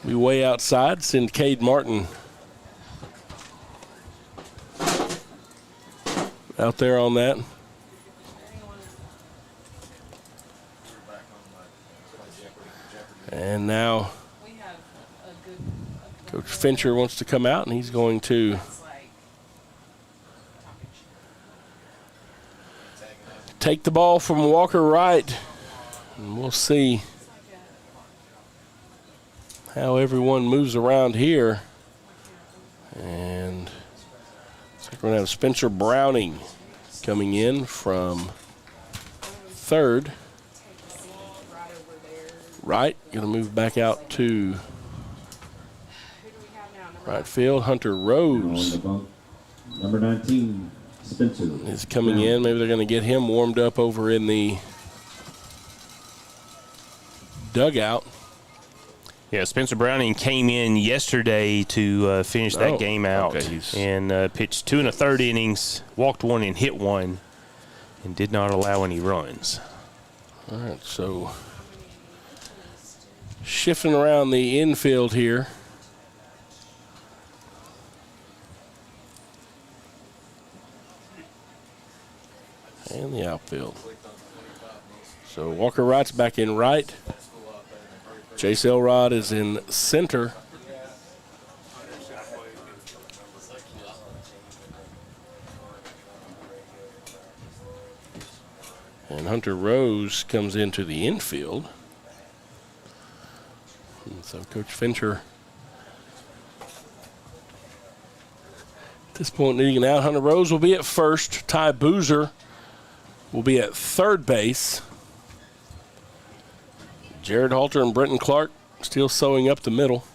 we way outside, send Cade Martin out there on that. And now Coach Fincher wants to come out, and he's going to take the ball from Walker Wright, and we'll see how everyone moves around here. And so we're going to have Spencer Browning coming in from third. Right, going to move back out to right field. Hunter Rose, number 19, Spencer, is coming in. Maybe they're going to get him warmed up over in the dugout. Yeah, Spencer Browning came in yesterday to finish that game out, and pitched 2 1/3 innings, walked 1 and hit 1, and did not allow any runs. All right, so shifting around the infield here. And the outfield. So Walker Wright's back in right. Chase Elrod is in center. And Hunter Rose comes into the infield. And so Coach Fincher, at this point, needing an out. Hunter Rose will be at first. Ty Boozer will be at third base. Jared Halter and Brenton Clark still sewing up the middle.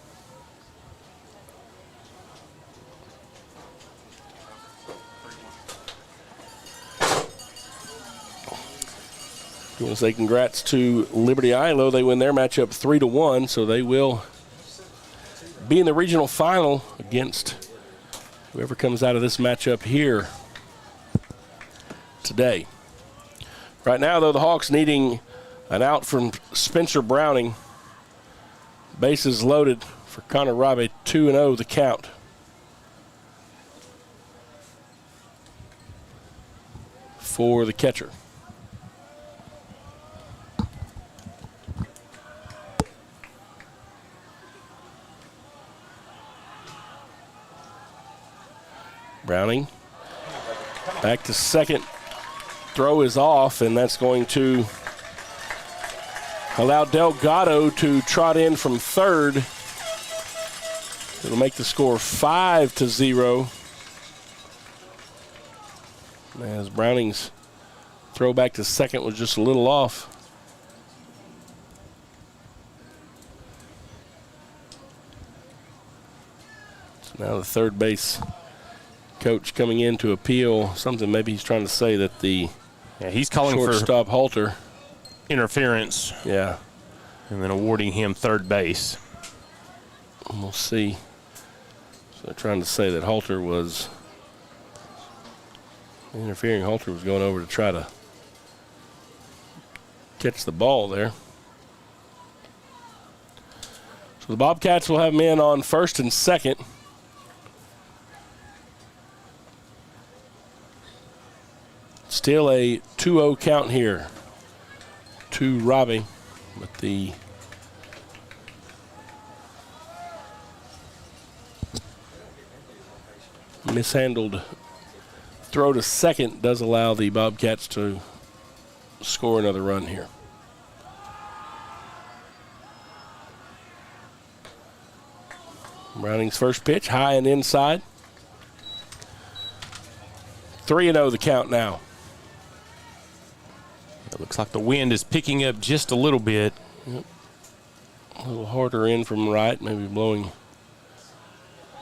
I want to say congrats to Liberty Ilo. They win their matchup 3-1, so they will be in the regional final against whoever comes out of this matchup here today. Right now, though, the Hawks needing an out from Spencer Browning. Bases loaded for Connor Robbie, 2-0 the count. For the catcher. Browning back to second. Throw is off, and that's going to allow Delgado to trot in from third. It'll make the score 5-0. As Browning's throw back to second was just a little off. So now the third base coach coming in to appeal something. Maybe he's trying to say that the he's calling shortstop for Halter interference. Yeah, and then awarding him third base. We'll see. So they're trying to say that Halter was interfering. Halter was going over to try to catch the ball there. So the Bobcats will have men on first and second. Still a 2-0 count here to Robbie, but the mishandled throw to second does allow the Bobcats to score another run here. Browning's first pitch, high and inside. 3-0 the count now. It looks like the wind is picking up just a little bit. Yep. A little harder in from right, maybe blowing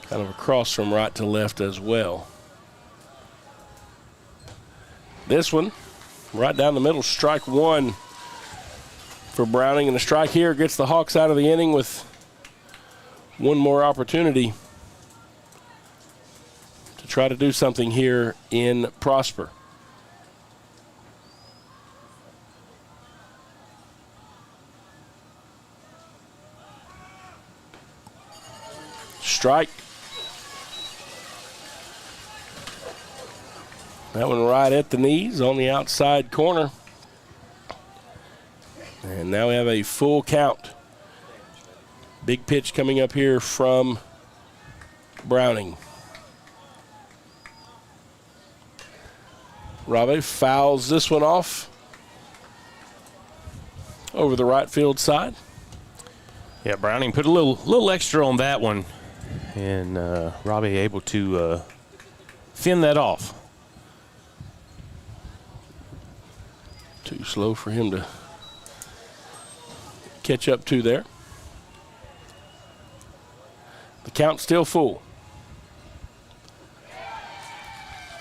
kind of across from right to left as well. This one, right down the middle, strike one for Browning. And the strike here gets the Hawks out of the inning with one more opportunity to try to do something here in Prosper. Strike. That one right at the knees on the outside corner. And now we have a full count. Big pitch coming up here from Browning. Robbie fouls this one off over the right field side. Yeah, Browning put a little extra on that one, and Robbie able to fend that off. Too slow for him to catch up to there. The count's still full.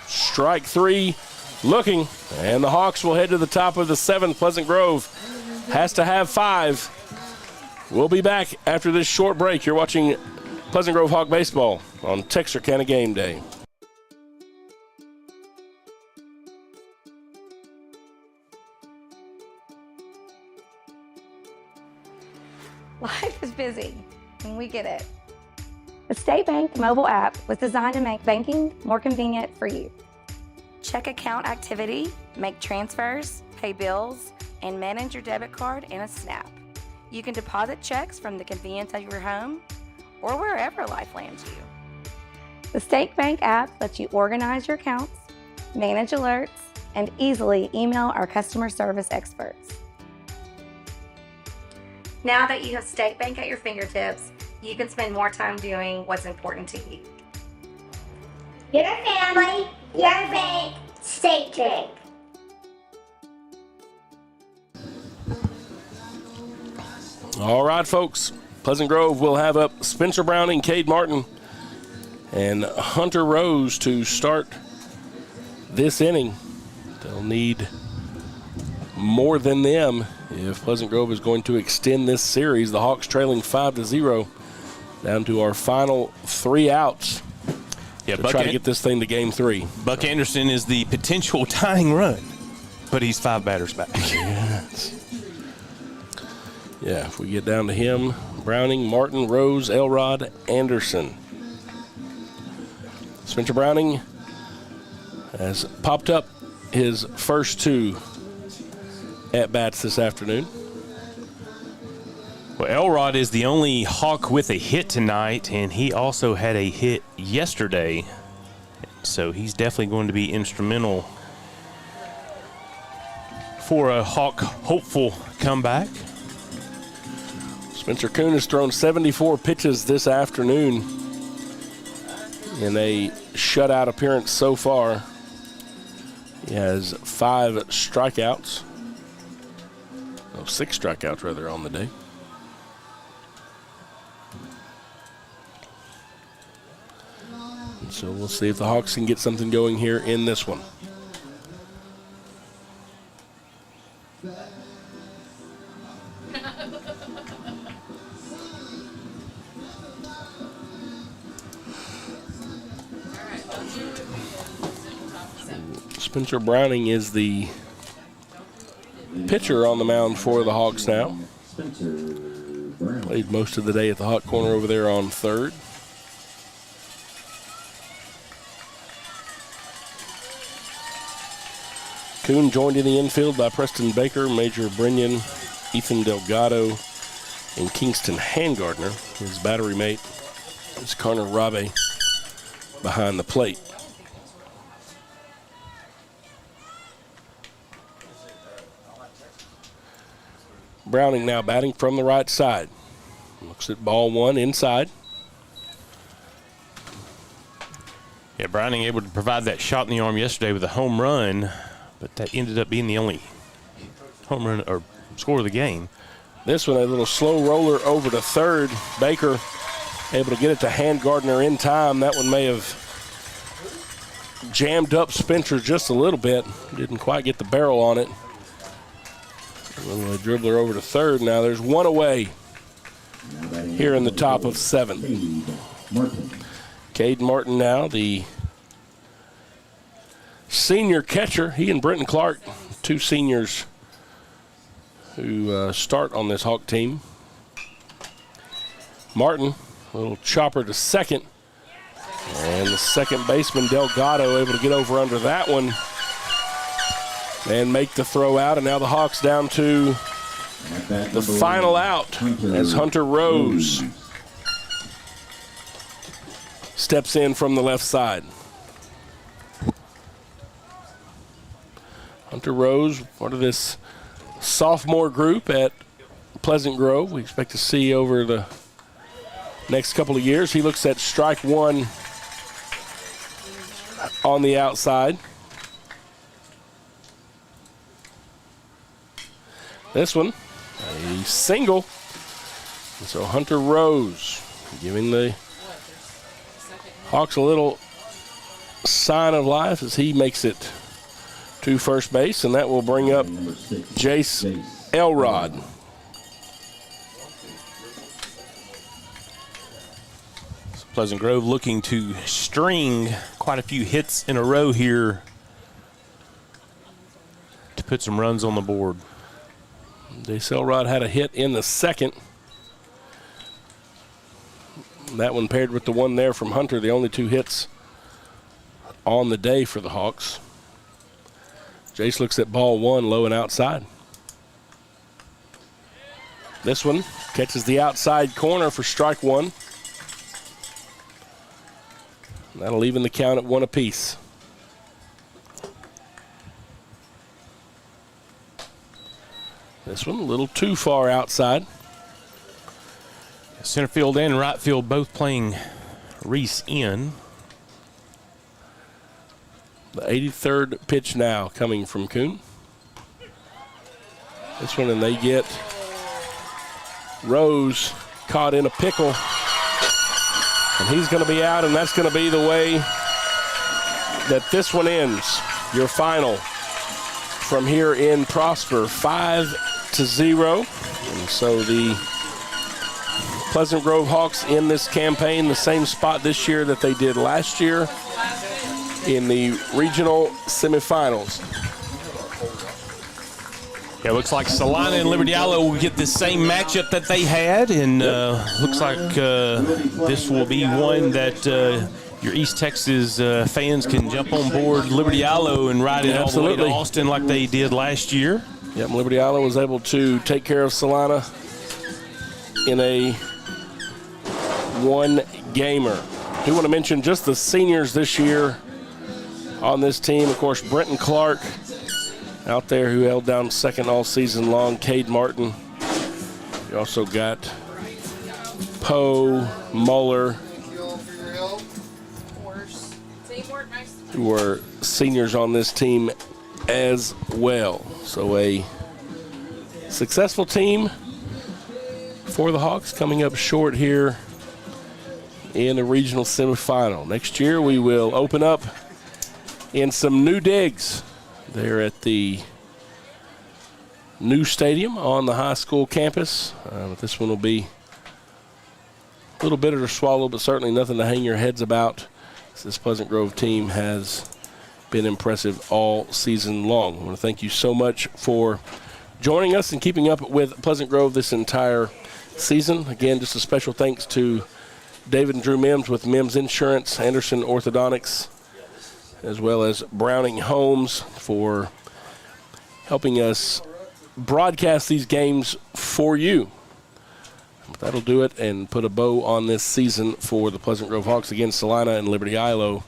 Strike three, looking, and the Hawks will head to the top of the seventh. Pleasant Grove has to have 5. We'll be back after this short break. You're watching Pleasant Grove Hawk Baseball on Texarkana Game Day. Life is busy, and we get it. The State Bank mobile app was designed to make banking more convenient for you. Check account activity, make transfers, pay bills, and manage your debit card in a snap. You can deposit checks from the convenience of your home or wherever life lands you. The State Bank app lets you organize your accounts, manage alerts, and easily email our customer service experts. Now that you have State Bank at your fingertips, you can spend more time doing what's important to you. Your family, your bank, State Bank. All right, folks. Pleasant Grove will have up Spencer Browning, Cade Martin, and Hunter Rose to start this inning. They'll need more than them if Pleasant Grove is going to extend this series. The Hawks trailing 5-0 down to our final 3 outs. Yeah, to try to get this thing to game 3. Buck Anderson is the potential tying run, but he's 5 batters back. Yes. Yeah, if we get down to him, Browning, Martin, Rose, Elrod, Anderson. Spencer Browning has popped up his first 2 at-bats this afternoon. Well, Elrod is the only Hawk with a hit tonight, and he also had a hit yesterday. So he's definitely going to be instrumental for a Hawk hopeful comeback. Spencer Kuhn has thrown 74 pitches this afternoon in a shutout appearance so far. He has 5 strikeouts. Oh, 6 strikeouts, rather, on the day. And so we'll see if the Hawks can get something going here in this one. Spencer Browning is the pitcher on the mound for the Hawks now. Played most of the day at the hot corner over there on third. Kuhn joined in the infield by Preston Baker, Major Brennan, Ethan Delgado, and Kingston Handgardner. His battery mate is Connor Rabe behind the plate. Browning now batting from the right side. Looks at ball 1 inside. Yeah, Browning able to provide that shot in the arm yesterday with a home run, but that ended up being the only home run or score of the game. This one, a little slow roller over to third. Baker able to get it to Handgardner in time. That one may have jammed up Spencer just a little bit. Didn't quite get the barrel on it. A little dribbler over to third. Now there's 1 away here in the top of 7. Cade Martin now, the senior catcher. He and Brenton Clark, 2 seniors who start on this Hawk team. Martin, a little chopper to second. And the second baseman, Delgado, able to get over under that one and make the throw out. And now the Hawks down to the final out as Hunter Rose steps in from the left side. Hunter Rose, part of this sophomore group at Pleasant Grove. We expect to see over the next couple of years. He looks at strike 1 on the outside. This one, a single. And so Hunter Rose giving the Hawks a little sign of life as he makes it to first base, and that will bring up Jace Elrod. Pleasant Grove looking to string quite a few hits in a row here to put some runs on the board. Jace Elrod had a hit in the second. That one paired with the one there from Hunter, the only 2 hits on the day for the Hawks. Jace looks at ball 1, low and outside. This one catches the outside corner for strike one. That'll even the count at 1 apiece. This one a little too far outside. Center field and right field both playing Reese in. The 83rd pitch now coming from Kuhn. This one, and they get Rose caught in a pickle. And he's going to be out, and that's going to be the way that this one ends. Your final from here in Prosper, 5-0. And so the Pleasant Grove Hawks in this campaign, the same spot this year that they did last year in the regional semifinals. Yeah, looks like Celina and Liberty Islo will get the same matchup that they had, and looks like this will be one that your East Texas fans can jump on board Liberty Islo and ride it all the way to Austin like they did last year. Yep, Liberty Islo was able to take care of Celina in a one-gamer. I do want to mention just the seniors this year on this team. Of course, Brenton Clark out there, who held down second all season long. Cade Martin. You also got Poe, Muller, who were seniors on this team as well. So a successful team for the Hawks, coming up short here in the regional semifinal. Next year we will open up in some new digs there at the new stadium on the high school campus. But this one will be a little bitter to swallow, but certainly nothing to hang your heads about. This Pleasant Grove team has been impressive all season long. I want to thank you so much for joining us and keeping up with Pleasant Grove this entire season. Again, just a special thanks to David and Drew Mims with Mims Insurance, Anderson Orthodontics, as well as Browning Homes for helping us broadcast these games for you. That'll do it and put a bow on this season for the Pleasant Grove Hawks. Again, Celina and Liberty Islo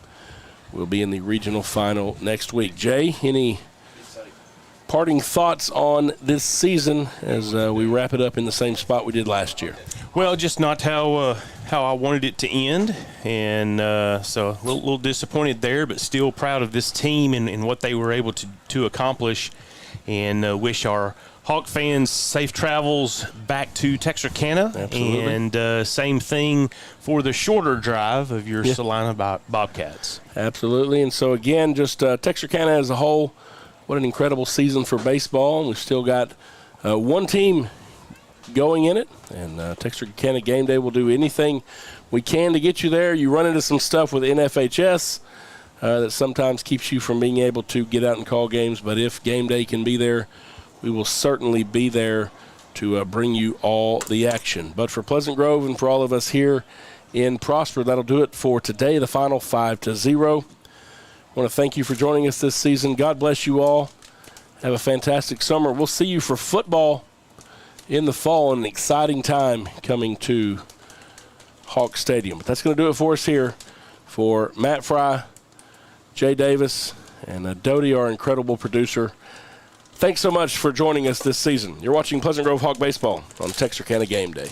will be in the regional final next week. Jay, any parting thoughts on this season as we wrap it up in the same spot we did last year? Well, just not how I wanted it to end, and so a little disappointed there, but still proud of this team and what they were able to accomplish, and wish our Hawk fans safe travels back to Texarkana. Absolutely. And same thing for the shorter drive of your Celina Bobcats. Absolutely. And so, again, just Texarkana as a whole, what an incredible season for baseball. We've still got one team going in it, and Texarkana Gameday will do anything we can to get you there. You run into some stuff with NFHS that sometimes keeps you from being able to get out and call games, but if Gameday can be there, we will certainly be there to bring you all the action. But for Pleasant Grove and for all of us here in Prosper, that'll do it for today, the final 5-0. I want to thank you for joining us this season. God bless you all. Have a fantastic summer. We'll see you for football in the fall, an exciting time coming to Hawk Stadium. But that's going to do it for us here. For Matt Fry, Jay Davis, and Dodie, our incredible producer, thanks so much for joining us this season. You're watching Pleasant Grove Hawk Baseball on Texarkana Game Day.